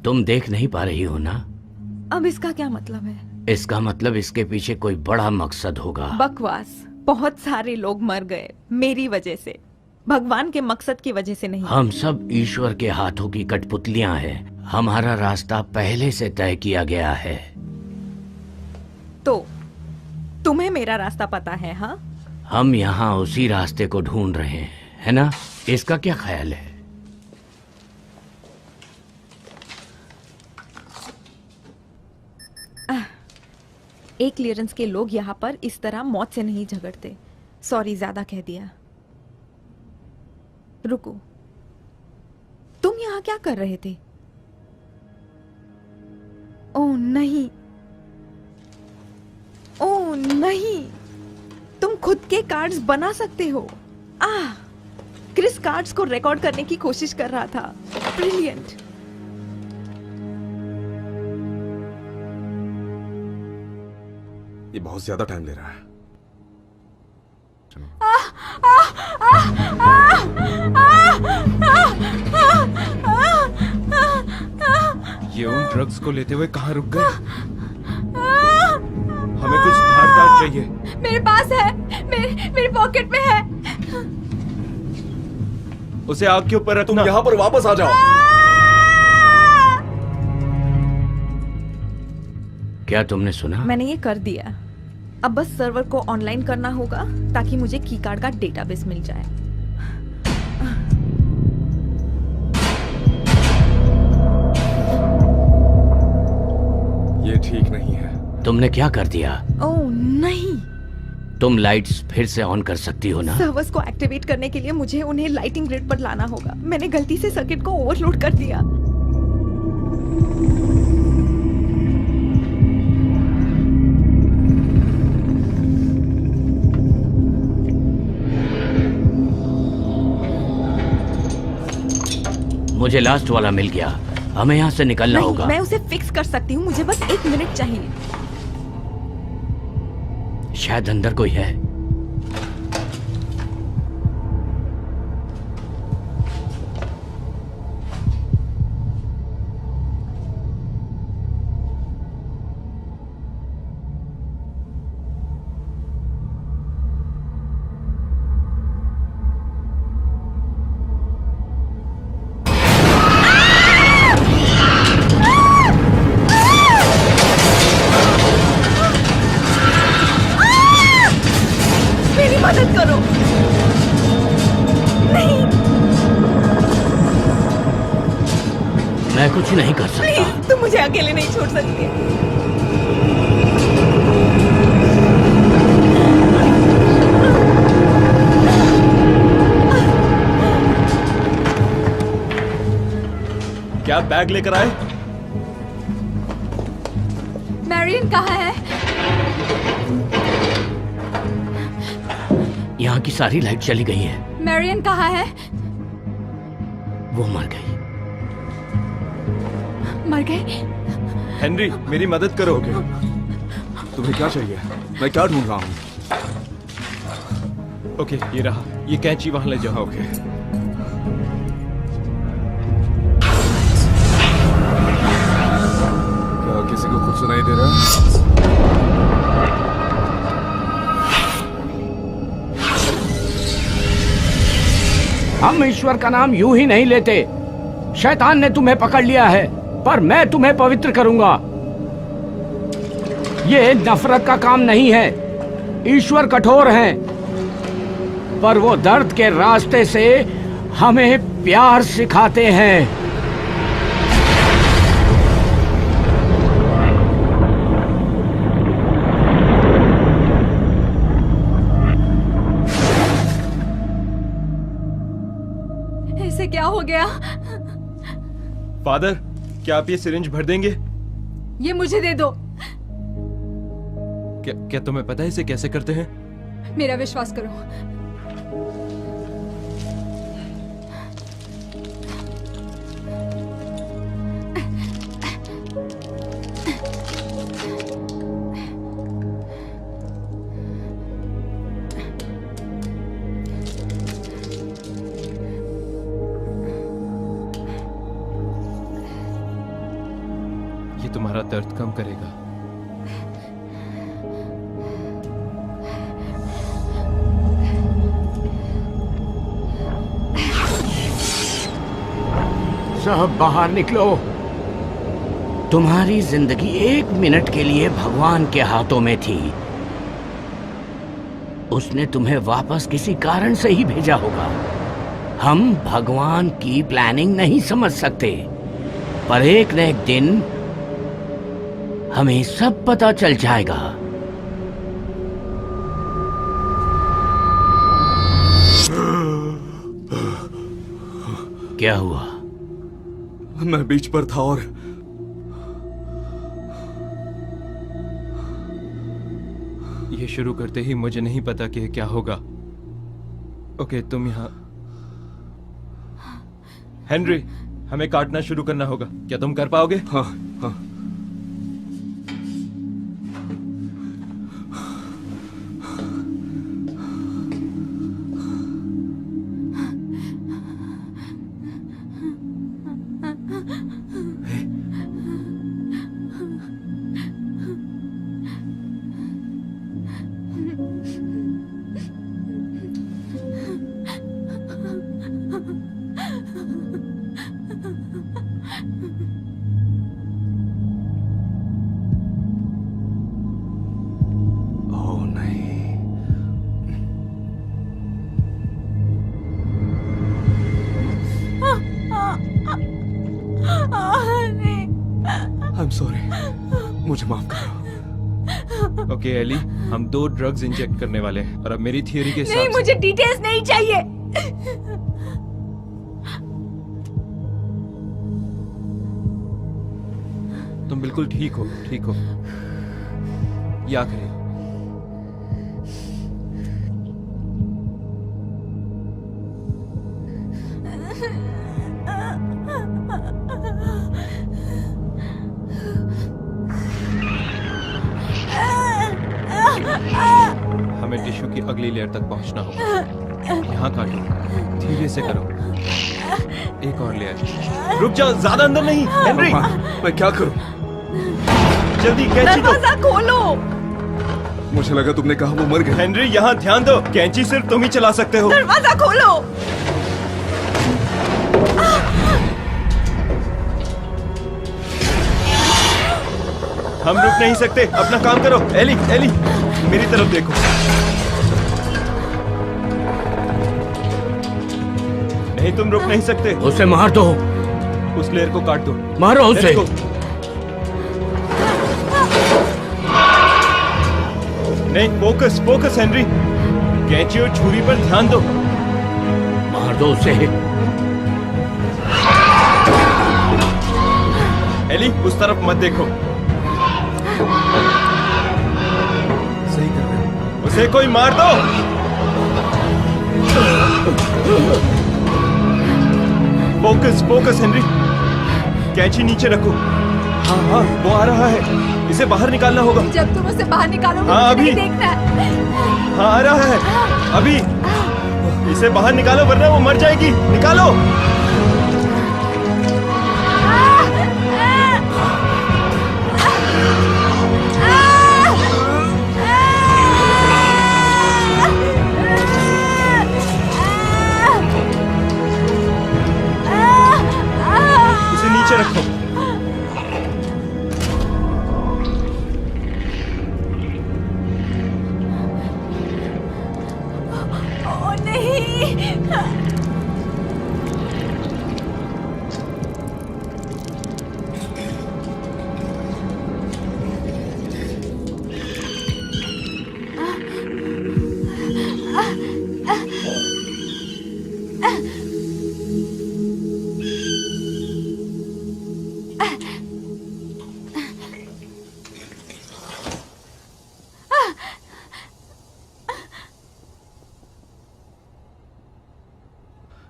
तुम देख नहीं पा रही हो ना? अब इसका क्या मतलब है? इसका मतलब इसके पीछे कोई बड़ा मकसद होगा। बकवास। बहुत सारे लोग मर गए मेरी वजह से, भगवान के मकसद की वजह से नहीं। हम सब ईश्वर के हाथों की कठपुतलियां हैं। हमारा रास्ता पहले से तय किया गया है। तो तुम्हें मेरा रास्ता पता है? हाँ, हम यहाँ उसी रास्ते को ढूंढ रहे हैं, है ना? इसका क्या ख्याल है? एक क्लियरेंस के लोग यहाँ पर इस तरह मौत से नहीं झगड़ते। सॉरी, ज्यादा कह दिया। रुको, तुम यहाँ क्या कर रहे थे? ओह नहीं, ओह नहीं, तुम खुद के कार्ड्स बना सकते हो। क्रिस कार्ड्स को रिकॉर्ड करने की कोशिश कर रहा था। ब्रिलियंट। ये बहुत ज्यादा टाइम ले रहा है। ये उन ड्रग्स को लेते हुए कहाँ रुक गए? हमें कुछ धारदार चाहिए। मेरे पास है, मेरे पॉकेट में है। उसे आग के ऊपर तुम रखना। यहाँ पर वापस आ जाओ। क्या तुमने सुना? मैंने ये कर दिया। अब बस सर्वर को ऑनलाइन करना होगा ताकि मुझे की कार्ड का डेटाबेस मिल जाए। ये ठीक नहीं है। तुमने क्या कर दिया? ओह नहीं, तुम लाइट्स फिर से ऑन कर सकती हो ना? सर्वर्स को एक्टिवेट करने के लिए मुझे उन्हें लाइटिंग ग्रिड पर लाना होगा। मैंने गलती से सर्किट को ओवरलोड कर दिया। मुझे लास्ट वाला मिल गया। हमें यहाँ से निकलना नहीं, होगा। मैं उसे फिक्स कर सकती हूँ, मुझे बस 1 मिनट चाहिए। शायद अंदर कोई है। मेरी मदद करो। नहीं, मैं कुछ नहीं कर सकता। प्लीज, तुम मुझे अकेले नहीं छोड़ सकते। क्या बैग लेकर आए? मैरियन कहाँ है? यहाँ की सारी लाइट चली गई है। मैरियन कहाँ है? वो मर गई। मर गई? हेनरी, मेरी मदद करो। तुम्हें क्या चाहिए? मैं क्या ढूंढ रहा हूँ? ओके, ये रहा। ये कैंची वहां ले जाओ। ओके। क्या किसी को कुछ सुनाई दे रहा है? हम ईश्वर का नाम यूं ही नहीं लेते। शैतान ने तुम्हें पकड़ लिया है, पर मैं तुम्हें पवित्र करूंगा। ये नफरत का काम नहीं है। ईश्वर कठोर हैं, पर वो दर्द के रास्ते से हमें प्यार सिखाते हैं। इसे क्या हो गया? फादर, क्या आप ये सिरिंज भर देंगे? ये मुझे दे दो। क्या तुम्हें पता है इसे कैसे करते हैं? मेरा विश्वास करो। ये तुम्हारा दर्द कम करेगा। सब बाहर निकलो। तुम्हारी जिंदगी 1 मिनट के लिए भगवान के हाथों में थी। उसने तुम्हें वापस किसी कारण से ही भेजा होगा। हम भगवान की प्लानिंग नहीं समझ सकते, पर एक न एक दिन हमें सब पता चल जाएगा। क्या हुआ? मैं बीच पर था और ये शुरू करते ही मुझे नहीं पता कि क्या होगा। ओके, तुम यहाँ। हेनरी, हमें काटना शुरू करना होगा। क्या तुम कर पाओगे? हाँ हाँ। ओह नहीं। I am sorry. मुझे माफ करो। ओके एली, हम 2 ड्रग्स इंजेक्ट करने वाले हैं और अब मेरी थियरी के नहीं, हिसाब मुझे डिटेल्स नहीं चाहिए। तुम बिल्कुल ठीक हो, ठीक हो। ये आखिरी। हमें टिश्यू की अगली लेयर तक पहुंचना होगा। यहाँ काटो, धीरे से करो। एक और लेयर। रुक जाओ, ज्यादा अंदर नहीं। हेनरी, मैं क्या करूं? जल्दी कैंची दो। दरवाजा खोलो। मुझे लगा तुमने कहा वो मर गए। हेनरी, यहाँ ध्यान दो, कैंची सिर्फ तुम ही चला सकते हो। दरवाजा खोलो। हम रुक नहीं सकते, अपना काम करो। एली, एली, मेरी तरफ देखो। नहीं, तुम रुक नहीं सकते। उसे मार दो। उस लेयर को काट दो। मारो उसे। Let's go। नहीं, फोकस, फोकस हेनरी। कैंची और छुरी पर ध्यान दो। मार दो उसे। एली, उस तरफ मत देखो। सही कर रहे हो। उसे कोई मार दो। Focus, focus Henry. कैंची नीचे रखो। हाँ हाँ, वो आ रहा है। इसे बाहर निकालना होगा। जब तुम उसे बाहर निकालोगे हाँ, मुझे अभी। नहीं देखना है। हाँ, आ रहा है। अभी इसे बाहर निकालो वरना वो मर जाएगी। निकालो। इसे नीचे रखो। ओ नहीं।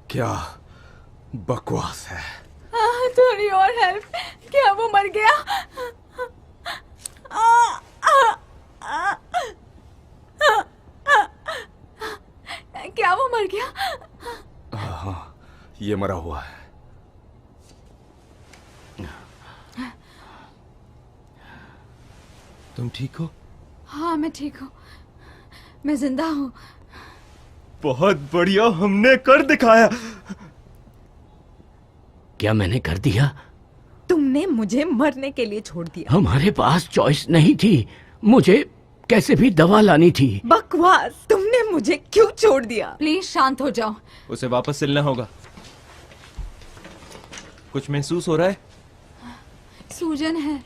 क्या बकवास है। थोड़ी और हेल्प। क्या वो मर गया? क्या वो मर गया? हाँ, ये मरा हुआ है। तुम ठीक हो? हाँ, मैं ठीक हूँ। मैं जिंदा हूँ। बहुत बढ़िया, हमने कर दिखाया। क्या मैंने कर दिया? तुमने मुझे मरने के लिए छोड़ दिया। हमारे पास चॉइस नहीं थी। मुझे कैसे भी दवा लानी थी। बकवास। तुमने मुझे क्यों छोड़ दिया? प्लीज शांत हो जाओ। उसे वापस सिलना होगा। कुछ महसूस हो रहा है? सूजन है,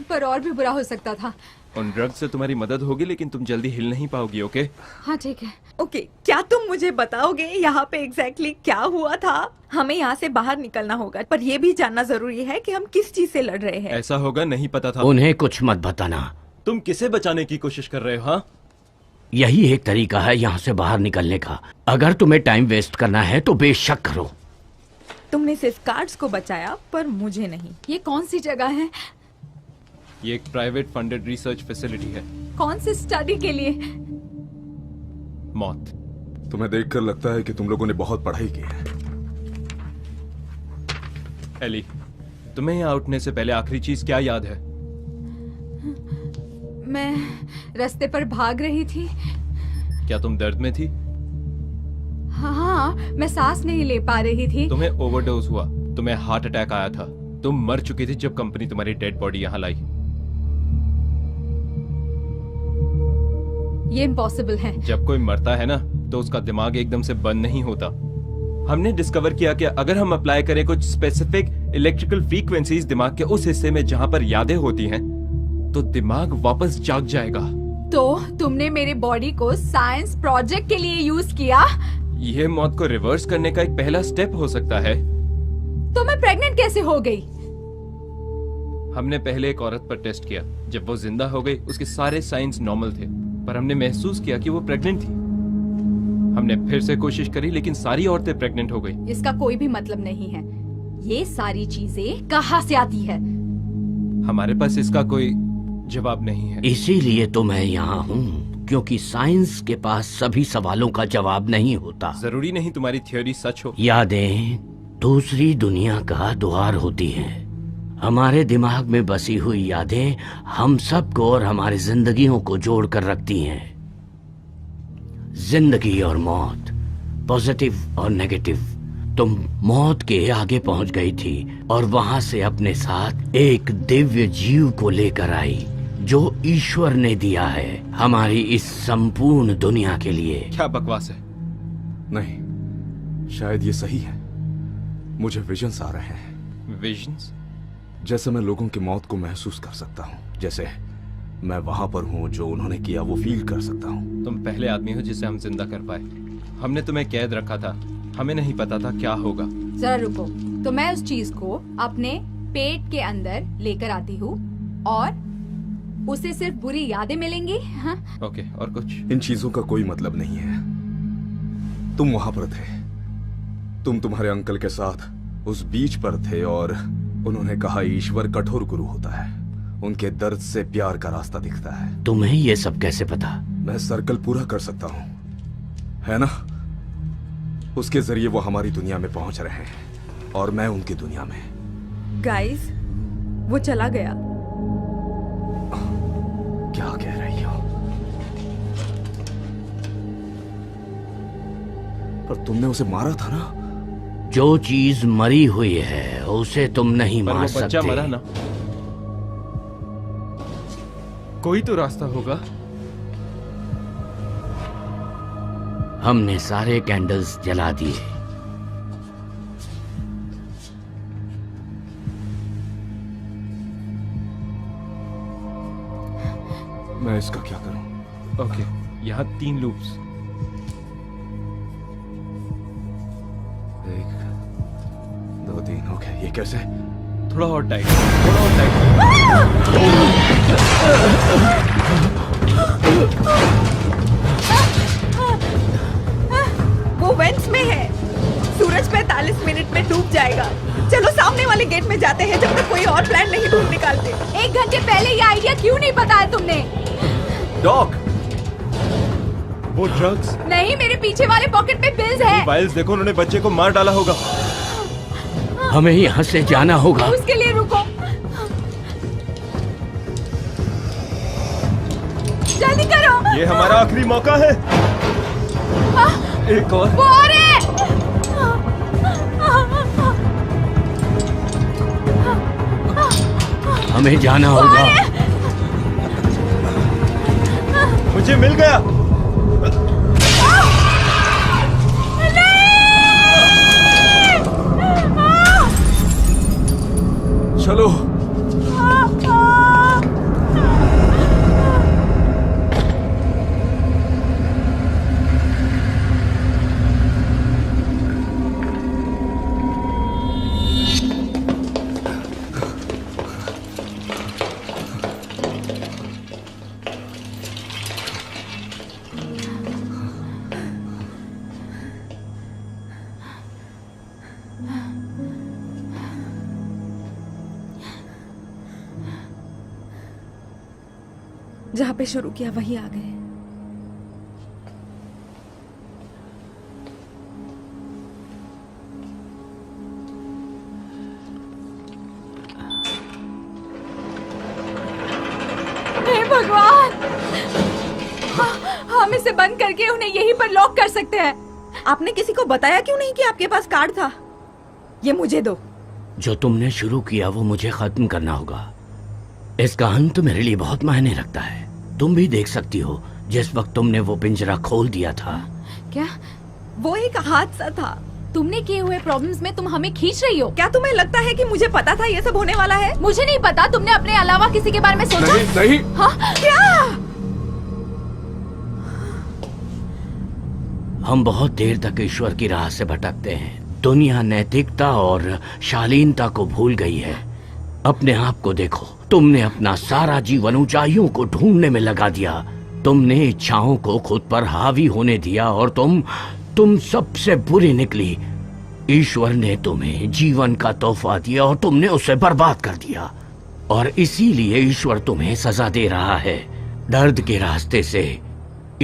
पर और भी बुरा हो सकता था। उन ड्रग से तुम्हारी मदद होगी, लेकिन तुम जल्दी हिल नहीं पाओगी। ओके? हाँ ठीक है। ओके, क्या तुम मुझे बताओगे यहाँ पे एग्जैक्टली क्या हुआ था? हमें यहाँ से बाहर निकलना होगा, पर ये भी जानना जरूरी है कि हम किस चीज से लड़ रहे हैं। ऐसा होगा, नहीं पता था। उन्हें कुछ मत बताना। तुम किसे बचाने की कोशिश कर रहे हो? हाँ, यही एक तरीका है यहाँ से बाहर निकलने का। अगर तुम्हें टाइम वेस्ट करना है तो बेशक करो। तुमने सिर्फ कार्ड्स को बचाया, पर मुझे नहीं। ये कौन सी जगह है? ये एक प्राइवेट फंडेड रिसर्च फैसिलिटी है। कौन सी स्टडी के लिए? मौत। तुम्हें देखकर लगता है कि तुम लोगों ने बहुत पढ़ाई की है। एली, तुम्हें यहाँ उठने से पहले आखिरी चीज क्या याद है? मैं रास्ते पर भाग रही थी। क्या तुम दर्द में थी? हाँ, मैं सांस नहीं ले पा रही थी। तुम्हें ओवरडोज हुआ, तुम्हें हार्ट अटैक आया था, तुम मर चुकी थी जब कंपनी तुम्हारी डेड बॉडी यहाँ लाई। ये इम्पॉसिबल है। जब कोई मरता है ना, तो उसका दिमाग एकदम से बंद नहीं होता। हमने डिस्कवर किया कि अगर हम अप्लाई करें कुछ स्पेसिफिक इलेक्ट्रिकल फ्रीक्वेंसीज दिमाग के उस हिस्से में जहां पर यादें होती हैं, तो दिमाग वापस जाग जाएगा। तो तुमने मेरे बॉडी को साइंस प्रोजेक्ट के लिए यूज किया? ये मौत को रिवर्स करने का एक पहला स्टेप हो सकता है। तो मैं प्रेग्नेंट कैसे हो गई? हमने पहले एक औरत पर टेस्ट किया। जब वो जिंदा हो गई, उसके सारे साइंस नॉर्मल थे, पर हमने महसूस किया कि वो प्रेग्नेंट थी। हमने फिर से कोशिश करी, लेकिन सारी औरतें प्रेग्नेंट हो गई। इसका कोई भी मतलब नहीं है। ये सारी चीजें कहाँ से आती है? हमारे पास इसका कोई जवाब नहीं है। इसीलिए तो मैं यहाँ हूँ, क्योंकि साइंस के पास सभी सवालों का जवाब नहीं होता। जरूरी नहीं तुम्हारी थ्योरी सच हो। यादें दूसरी दुनिया का द्वार होती हैं। हमारे दिमाग में बसी हुई यादें हम सबको और हमारी जिंदगियों को जोड़ कर रखती हैं। जिंदगी और मौत, पॉजिटिव और नेगेटिव। तुम मौत के आगे पहुंच गई थी और वहां से अपने साथ एक दिव्य जीव को लेकर आई, जो ईश्वर ने दिया है हमारी इस संपूर्ण दुनिया के लिए। क्या बकवास है? नहीं, शायद ये सही है। मुझे विजन्स आ रहे हैं। विजन्स? जैसे मैं लोगों की मौत को महसूस कर सकता हूँ, जैसे मैं वहां पर हूँ, जो उन्होंने किया वो फील कर सकता हूँ। तुम पहले आदमी हो जिसे हम जिंदा कर पाए। हमने तुम्हें कैद रखा था, हमें नहीं पता था क्या होगा। जरा रुको, तो मैं उस चीज को अपने पेट के अंदर लेकर आती हूँ और उसे सिर्फ बुरी यादें मिलेंगी। हाँ? ओके, और कुछ? इन चीजों का कोई मतलब नहीं है। तुम वहां पर थे, तुम तुम्हारे अंकल के साथ उस बीच पर थे और उन्होंने कहा ईश्वर कठोर गुरु होता है, उनके दर्द से प्यार का रास्ता दिखता है। तुम्हें ये सब कैसे पता? मैं सर्कल पूरा कर सकता हूँ, है ना? उसके जरिए वो हमारी दुनिया में पहुंच रहे हैं और मैं उनकी दुनिया में। गाइस, वो चला गया। क्या कह रही हो? पर तुमने उसे मारा था ना? जो चीज मरी हुई है उसे तुम नहीं पर मार वो बच्चा सकते। मरा ना। कोई तो रास्ता होगा। हमने सारे कैंडल्स जला दिए। मैं इसका क्या करूं? ओके, यहाँ 3 लूप्स। 1 2 3। ओके, ये कैसे? थोड़ा और टाइट, थोड़ा और टाइट। वो वेंट्स में है। सूरज 45 मिनट में डूब जाएगा। चलो सामने वाले गेट में जाते हैं, जब तक कोई और प्लान नहीं ढूंढ निकालते। 1 घंटे पहले ये आइडिया क्यों नहीं बताया तुमने? डॉक, वो ड्रग्स। नहीं, मेरे पीछे वाले पॉकेट में बिल्स है। फाइल्स देखो, उन्होंने बच्चे को मार डाला होगा। हमें यहाँ से जाना होगा। उसके लिए रुको, जल्दी करो। ये हमारा आखिरी मौका है। एक और। वो आ रहे हैं। हमें जाना होगा। मुझे मिल गया। चलो। जहाँ पे शुरू किया वही आ गए। हे भगवान, हम इसे बंद करके उन्हें यहीं पर लॉक कर सकते हैं। आपने किसी को बताया क्यों नहीं कि आपके पास कार्ड था? ये मुझे दो। जो तुमने शुरू किया वो मुझे खत्म करना होगा। इसका अंत मेरे लिए बहुत मायने रखता है। तुम भी देख सकती हो, जिस वक्त तुमने वो पिंजरा खोल दिया था। क्या वो एक हादसा था। तुमने किए हुए प्रॉब्लम्स में तुम हमें खींच रही हो? क्या तुम्हें लगता है कि मुझे पता था ये सब होने वाला है? मुझे नहीं पता। तुमने अपने अलावा किसी के बारे में सोचा? नहीं नहीं। हाँ? क्या? हम बहुत देर तक ईश्वर की राह से भटकते हैं। दुनिया नैतिकता और शालीनता को भूल गई है। अपने आप को देखो, तुमने अपना सारा जीवन ऊंचाइयों को ढूंढने में लगा दिया। तुमने इच्छाओं को खुद पर हावी होने दिया और तुम सबसे बुरी निकली। ईश्वर ने तुम्हें जीवन का तोहफा दिया और तुमने उसे बर्बाद कर दिया, और इसीलिए ईश्वर तुम्हें सजा दे रहा है। दर्द के रास्ते से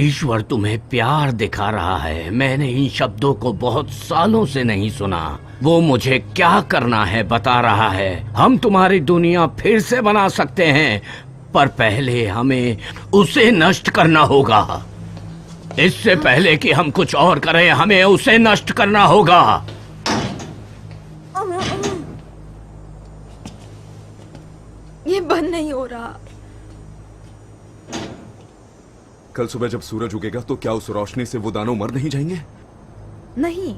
ईश्वर तुम्हें प्यार दिखा रहा है। मैंने इन शब्दों को बहुत सालों से नहीं सुना। वो मुझे क्या करना है बता रहा है। हम तुम्हारी दुनिया फिर से बना सकते हैं, पर पहले हमें उसे नष्ट करना होगा। इससे पहले कि हम कुछ और करें, हमें उसे नष्ट करना होगा। ये बंद नहीं हो रहा। कल सुबह जब सूरज उगेगा तो क्या उस रोशनी से वो दानव मर नहीं जाएंगे? नहीं,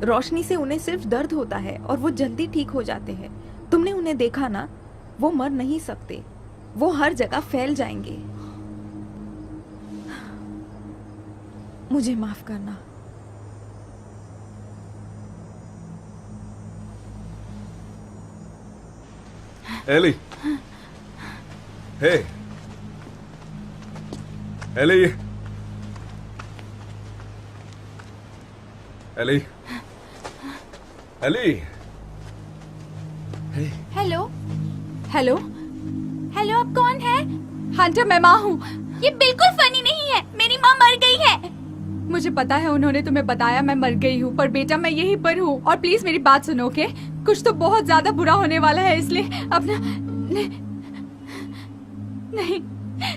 रोशनी से उन्हें सिर्फ दर्द होता है और वो जल्दी ठीक हो जाते हैं। तुमने उन्हें देखा ना, वो मर नहीं सकते। वो हर जगह फैल जाएंगे। मुझे माफ करना। एली, हे, एली, एली, एली, हे, हेलो हेलो हेलो, आप कौन है? हंटर, मैं माँ हूँ। ये बिल्कुल फनी नहीं है। मेरी माँ मर गई है। मुझे पता है, उन्होंने तुम्हें बताया मैं मर गई हूँ, पर बेटा मैं यहीं पर हूँ। और प्लीज मेरी बात सुनो, ओके? कुछ तो बहुत ज्यादा बुरा होने वाला है, इसलिए अपना नहीं नहीं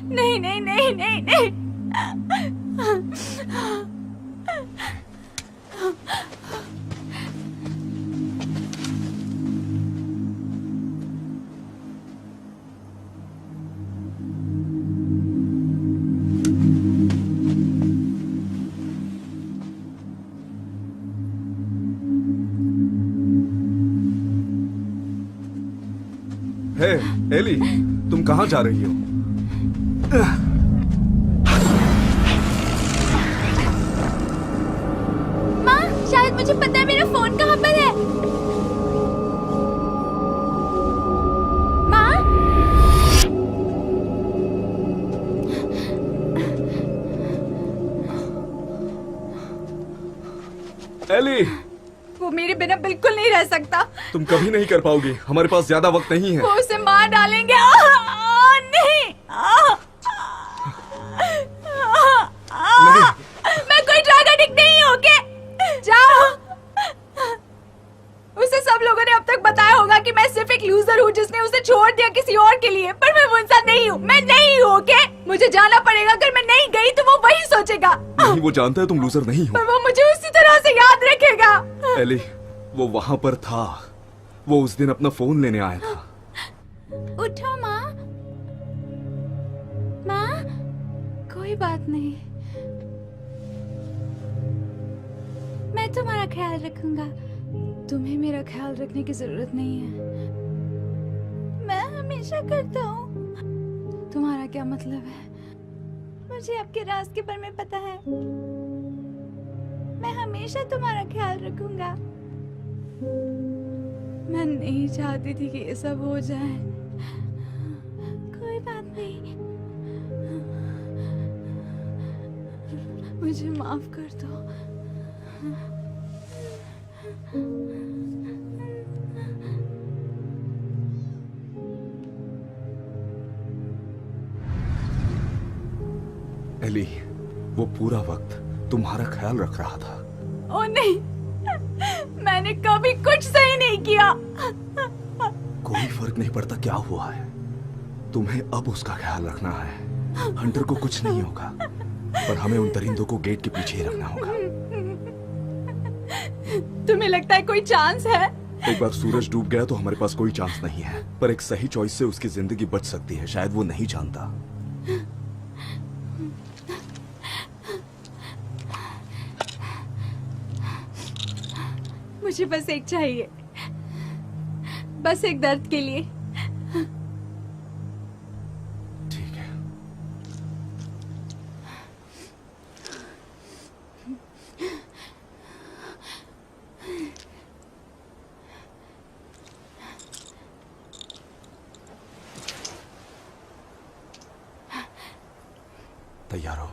नहीं नहीं नहीं नहीं, नहीं। हे, एली, तुम कहाँ जा रही हो? माँ, शायद मुझे पता है मेरा फोन कहाँ पर है। माँ, एली, वो मेरे बिना बिल्कुल नहीं रह सकता। तुम कभी नहीं कर पाओगी। हमारे पास ज्यादा वक्त नहीं है। वो उसे मार डालेंगे। नहीं, नहीं। मैं कोई ड्रग एडिक्ट नहीं हूँ, ओके? जाओ। उसे सब लोगों ने अब तक बताया होगा कि मैं सिर्फ एक लूजर हूँ जिसने उसे छोड़ दिया किसी और के लिए, पर मैं वो इंसान नहीं हूँ। मैं नहीं हूँ, ओके? मुझे जाना पड़ेगा। अगर मैं नहीं गई तो वो वही सोचेगा। नहीं, वो जानता है तुम लूजर नहीं हो। पर वो मुझे उसी तरह से याद रखेगा। एली, वो वहां पर था। वो उस दिन अपना फोन लेने आया था। उठो माँ। माँ, कोई बात नहीं, मैं तुम्हारा ख्याल रखूंगा। तुम्हें मेरा ख्याल रखने की जरूरत नहीं है, मैं हमेशा करता हूँ। तुम्हारा क्या मतलब है? मुझे आपके राज के बारे में पता है। मैं हमेशा तुम्हारा ख्याल रखूंगा। मैं नहीं चाहती थी कि ये सब हो जाए। कोई बात नहीं, मुझे माफ कर दो। एली, वो पूरा वक्त तुम्हारा ख्याल रख रहा था। ओ नहीं, मैंने कभी कुछ सही नहीं किया। कोई फर्क नहीं पड़ता क्या हुआ है। तुम्हें अब उसका ख्याल रखना है। हंटर को कुछ नहीं होगा, पर हमें उन दरिंदों को गेट के पीछे ही रखना होगा। तुम्हें लगता है कोई चांस है? एक बार सूरज डूब गया तो हमारे पास कोई चांस नहीं है, पर एक सही चॉइस से उसकी जिंदगी बच सकती है। शायद वो नहीं जानता। मुझे बस एक चाहिए, बस एक दर्द के लिए। ठीक है। तैयार हो?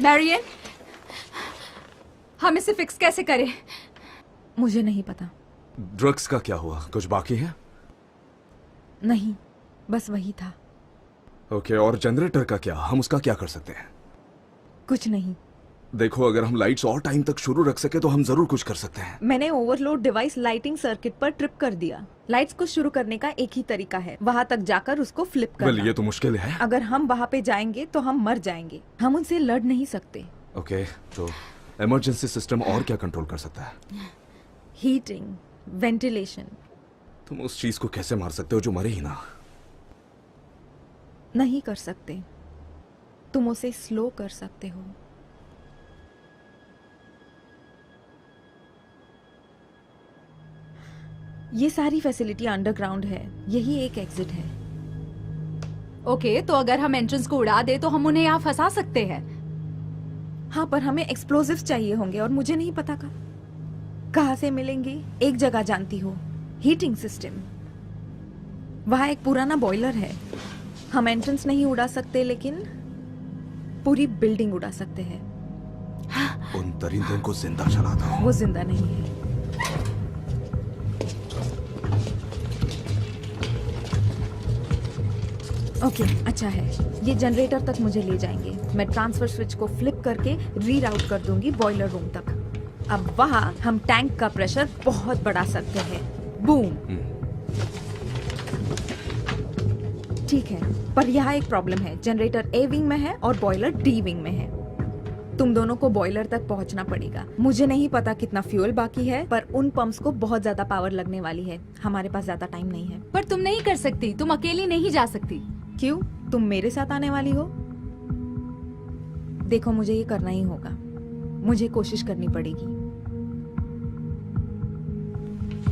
मैरियन, हम इसे फिक्स कैसे करें? मुझे नहीं पता। ड्रग्स का क्या हुआ? कुछ बाकी है? नहीं, बस वही था। ओके, और जनरेटर का क्या? हम उसका क्या कर सकते हैं? कुछ नहीं। देखो, अगर हम लाइट्स और टाइम तक शुरू रख सके तो हम जरूर कुछ कर सकते हैं। मैंने ओवरलोड डिवाइस लाइटिंग सर्किट पर ट्रिप कर दिया। लाइट्स को शुरू करने का एक ही तरीका है, वहाँ तक जाकर उसको फ्लिप वेल, करना। ये तो मुश्किल है। अगर हम वहाँ पे जाएंगे तो हम मर जाएंगे। हम उनसे लड़ नहीं सकते। ओके, तो इमरजेंसी सिस्टम और क्या कंट्रोल कर सकता है? Heating, ventilation. तुम उस चीज को कैसे मार सकते हो जो मरे ही ना? नहीं कर सकते। तुम उसे स्लो कर सकते हो। ये सारी फैसिलिटी अंडरग्राउंड है, यही एक एग्जिट है। ओके, तो अगर हम एंट्रेंस को उड़ा दे तो हम उन्हें यहाँ फंसा सकते हैं। हाँ, पर हमें एक्सप्लोजिव्स चाहिए होंगे और मुझे नहीं पता कहाँ से मिलेंगे। एक जगह जानती हो, हीटिंग सिस्टम। वहाँ एक पुराना बॉयलर है। हम एंट्रेंस नहीं उड़ा सकते, लेकिन पूरी बिल्डिंग उड़ा सकते हैं। उन दरिंदों को जिंदा जला दो। वो जिंदा नहीं है। ओके, अच्छा है। ये जनरेटर तक मुझे ले जाएंगे। मैं ट्रांसफर स्विच को फ्लिप करके रीराउट कर दूंगी बॉयलर रूम तक। अब वहाँ हम टैंक का प्रेशर बहुत बढ़ा सकते हैं। बूम। ठीक है, पर यहाँ एक प्रॉब्लम है। जनरेटर ए विंग में है और बॉयलर डी विंग में है। तुम दोनों को बॉयलर तक पहुंचना पड़ेगा। मुझे नहीं पता कितना फ्यूल बाकी है, पर उन पंप्स को बहुत ज्यादा पावर लगने वाली है। हमारे पास ज्यादा टाइम नहीं है। पर तुम नहीं कर सकती, तुम अकेली नहीं जा सकती। क्यों? तुम मेरे साथ आने वाली हो? देखो, मुझे ये करना ही होगा। मुझे कोशिश करनी पड़ेगी।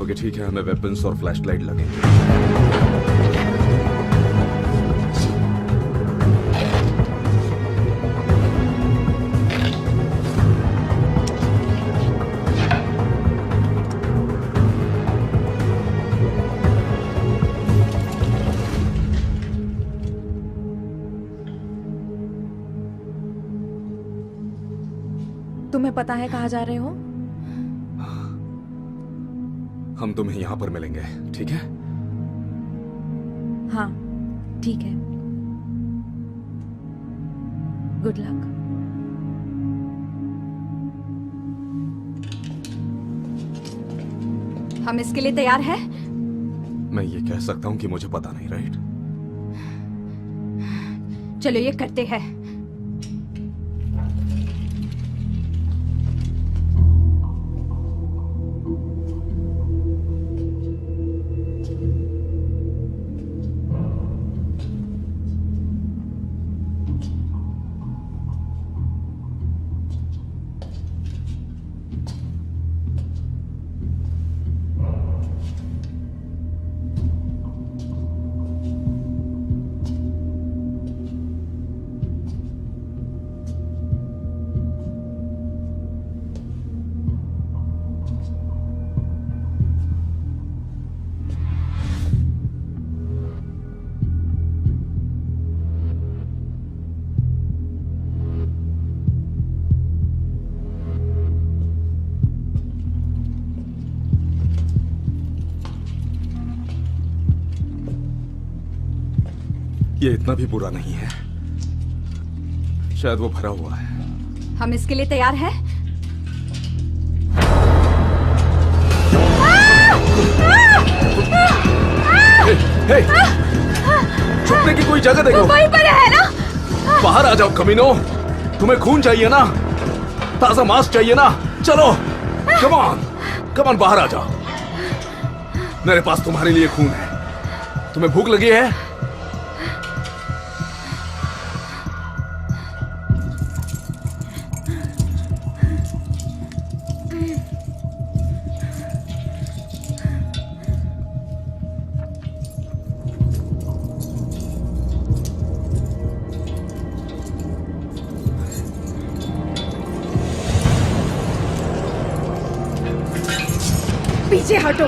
ओके, ठीक है, हमें वेपन्स और फ्लैशलाइट लगेंगे। तुम्हें पता है कहाँ जा रहे हो? हम तुम्हें यहाँ पर मिलेंगे, ठीक है? हाँ, ठीक है। Good luck. हम इसके लिए तैयार हैं? मैं ये कह सकता हूँ कि मुझे पता नहीं, राइट? चलो ये करते हैं। ये इतना भी बुरा नहीं है। शायद वो भरा हुआ है। हम इसके लिए तैयार हैं? हे, छुपने की कोई जगह देखो। वहीं पर है ना? बाहर आ जाओ कमीनो। तुम्हें खून चाहिए ना? ताजा मांस चाहिए ना? चलो, कम ऑन, कम ऑन, बाहर आ जाओ। मेरे पास तुम्हारे लिए खून है। तुम्हें भूख लगी है? पीछे हटो।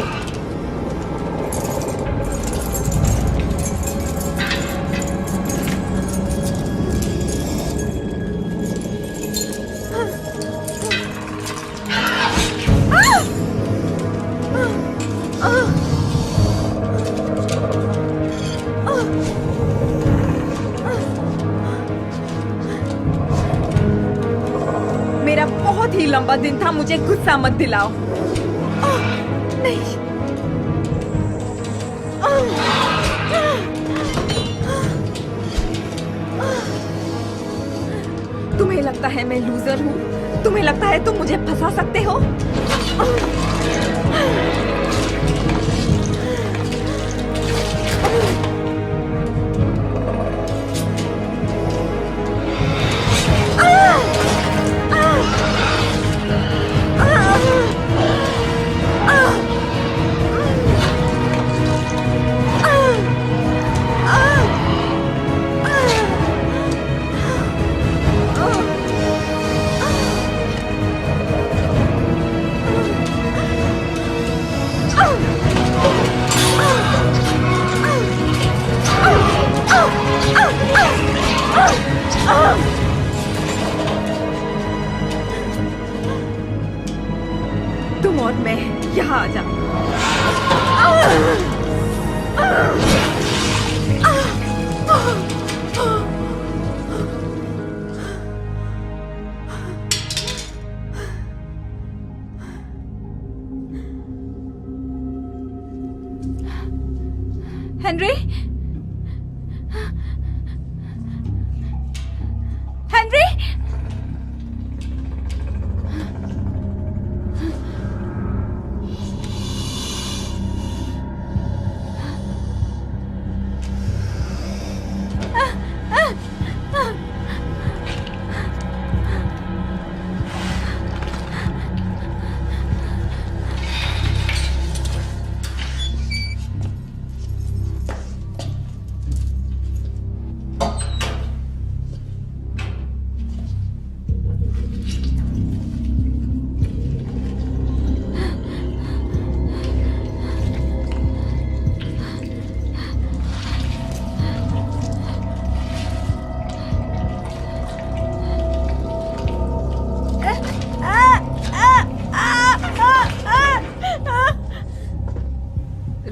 मेरा बहुत ही लंबा दिन था, मुझे गुस्सा मत दिलाओ। नहीं। तुम्हें लगता है मैं लूजर हूँ? तुम्हें लगता है तुम मुझे फंसा सकते हो? तुम और मैं यहाँ आ जाओ। Henry, Henry,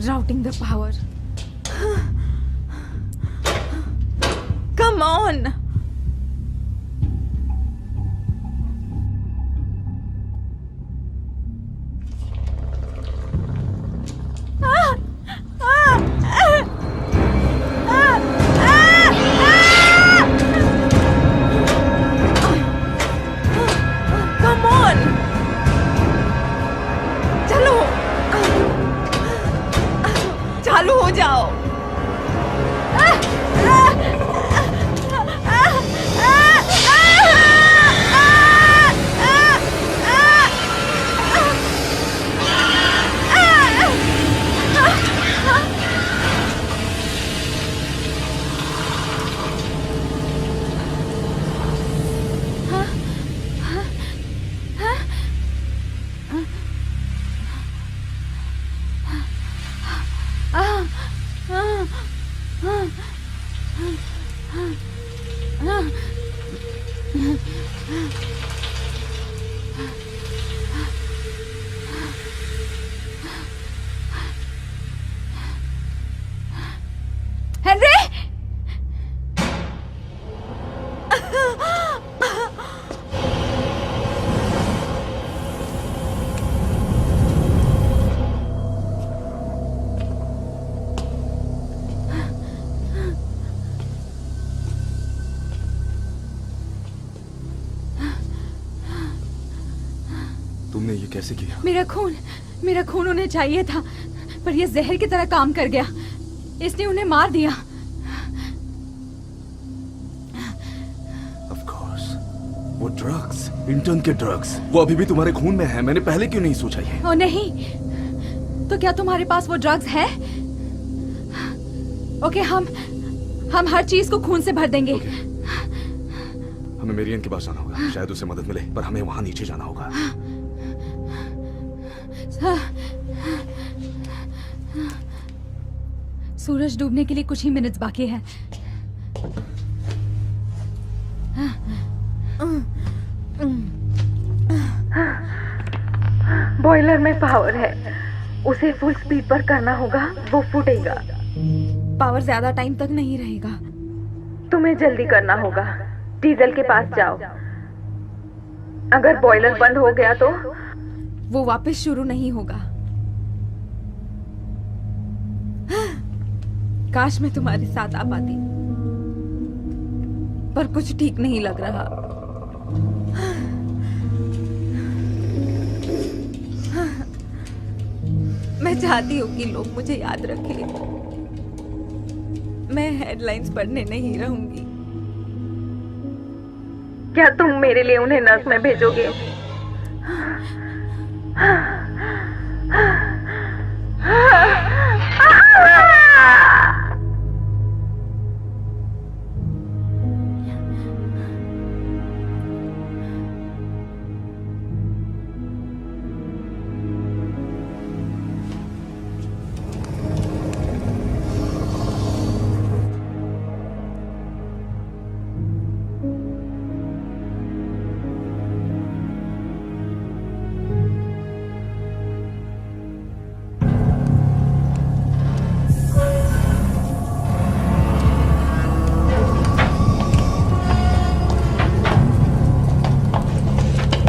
Routing the power. Come on. Come on. चलो, चालू हो जाओ। हेनरी, तुमने ये कैसे किया? मेरा खून उन्हें चाहिए था, पर यह जहर की तरह काम कर गया। इसने उन्हें मार दिया। Of course, वो ड्रग्स, इंटर्न के ड्रग्स, वो अभी भी तुम्हारे खून में है। मैंने पहले क्यों नहीं सोचा ये? ओ नहीं, तो क्या तुम्हारे पास वो ड्रग्स है? ओके, हम हर चीज को खून से भर देंगे। Okay. हमें मेरियन के पास जाना होगा, शायद उसे मदद मिले, पर हमें वहां नीचे जाना होगा। सूरज डूबने के लिए कुछ ही मिनट्स बाकी है। बॉयलर में पावर है, उसे फुल स्पीड पर करना होगा, वो फूटेगा। पावर ज्यादा टाइम तक नहीं रहेगा। तुम्हें जल्दी करना होगा। डीजल के पास जाओ। अगर बॉयलर बंद हो गया तो वो वापस शुरू नहीं होगा। काश मैं तुम्हारे साथ आ पाती, पर कुछ ठीक नहीं लग रहा। मैं चाहती हूँ कि लोग मुझे याद रखें। मैं हेडलाइंस पढ़ने नहीं रहूंगी। क्या तुम मेरे लिए उन्हें नर्क में भेजोगे?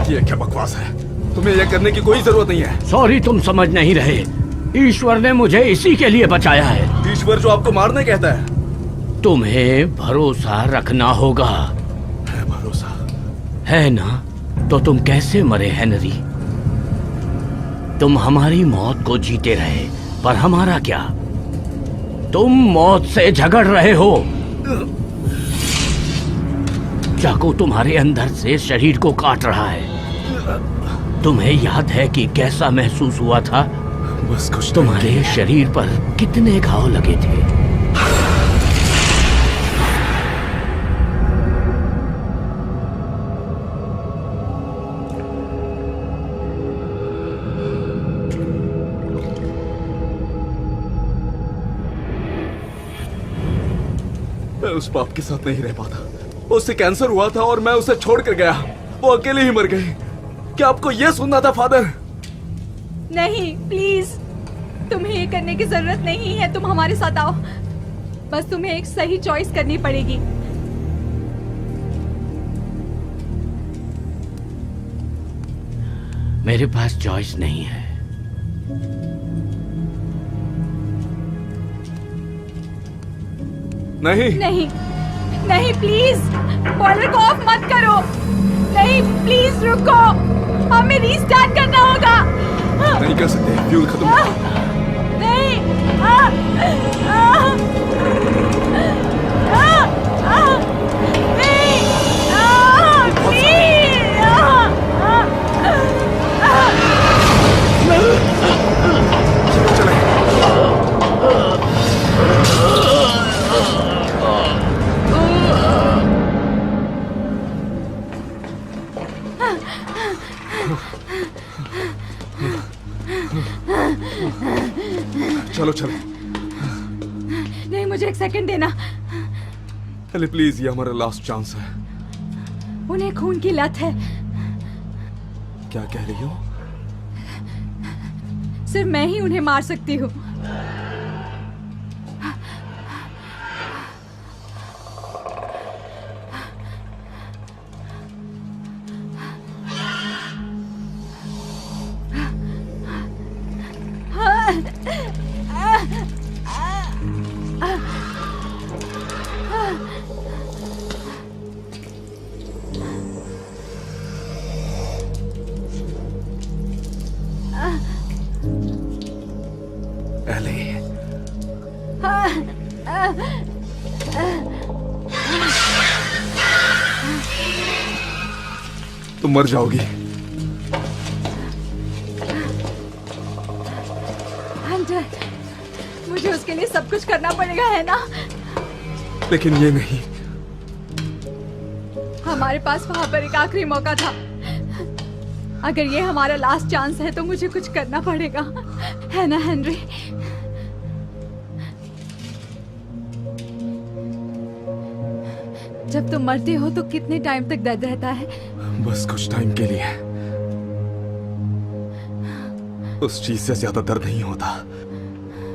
ये क्या बकवास है? तुम्हें यह करने की कोई जरूरत नहीं है। सॉरी, तुम समझ नहीं रहे। ईश्वर ने मुझे इसी के लिए बचाया है। ईश्वर जो आपको मारने कहता है? तुम्हें भरोसा रखना होगा। है भरोसा? है ना? तो तुम कैसे मरे हेनरी? तुम हमारी मौत को जीते रहे, पर हमारा क्या? तुम मौत से झगड़ रहे हो। चाकू तुम्हारे अंदर से शरीर को काट रहा है। तुम्हें याद है कि कैसा महसूस हुआ था? बस कुछ तुम्हारे शरीर पर कितने घाव लगे थे? मैं उस बाप के साथ नहीं रह पाता। उससे कैंसर हुआ था और मैं उसे छोड़ कर गया। वो अकेले ही मर गई। क्या आपको यह सुनना था फादर? नहीं, प्लीज, तुम्हें ये करने की जरूरत नहीं है। तुम हमारे साथ आओ। बस तुम्हें एक सही चॉइस करनी पड़ेगी। मेरे पास चॉइस नहीं है। नहीं नहीं, नहीं, प्लीज, बॉयलर को ऑफ मत करो। नहीं, प्लीज रुको, हमें रीस्टार्ट करना होगा। नहीं कर सकते, फ्यूल खत्म। नहीं, चलो चलो। नहीं, मुझे एक सेकंड देना। अरे प्लीज, ये हमारा लास्ट चांस है। उन्हें खून की लत है। क्या कह रही हो? सिर्फ मैं ही उन्हें मार सकती हूँ। एली, तुम मर जाओगी। हंटर, मुझे उसके लिए सब कुछ करना पड़ेगा, है ना? लेकिन ये नहीं। हमारे पास वहां पर एक आखिरी मौका था। अगर ये हमारा लास्ट चांस है तो मुझे कुछ करना पड़ेगा, है ना हेनरी? जब तुम मरते हो तो कितने टाइम तक दर्द रहता है? बस कुछ टाइम के लिए। उस चीज से ज्यादा दर्द नहीं होता।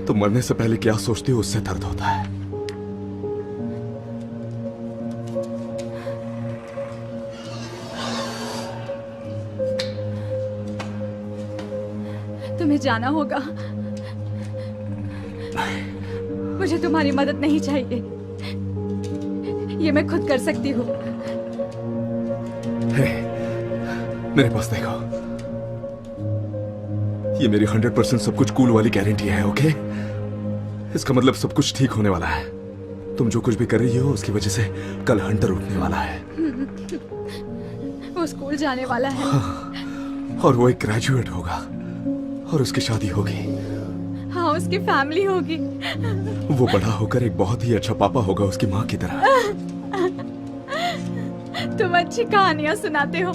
तुम मरने से पहले क्या सोचती हो उससे दर्द होता है। तुम्हें जाना होगा। मुझे तुम्हारी मदद नहीं चाहिए। ये मैं खुद कर सकती हूँ। हे, मेरे पास देखो। ये मेरी 100% सब कुछ कूल वाली गारंटी है, ओके? इसका मतलब सब कुछ ठीक होने वाला है। तुम जो कुछ भी कर रही हो उसकी वजह से कल हंटर उठने वाला है। वो स्कूल जाने वाला है। और वो एक ग्रेजुएट होगा और उसकी शादी होगी। हाँ, उसकी फैमिली होगी। वो बड़ा होकर एक बहुत ही अच्छा पापा होगा उसकी माँ की तरह। तुम अच्छी कहानियां सुनाते हो।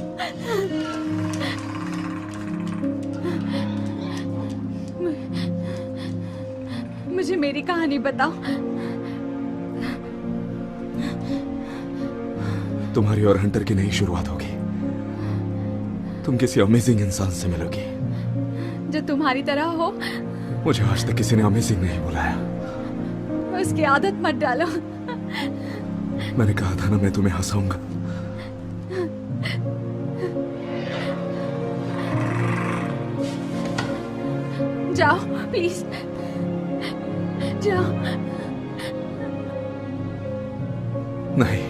मुझे मेरी कहानी बताओ। तुम्हारी और हंटर की नई शुरुआत होगी। तुम किसी अमेजिंग इंसान से मिलोगी जो तुम्हारी तरह हो। मुझे आज तक किसी ने अमेजिंग नहीं बुलाया। उसकी आदत मत डालो। मैंने कहा था ना मैं तुम्हें हंसाऊंगा। जाओ प्लीज, जाओ। नहीं,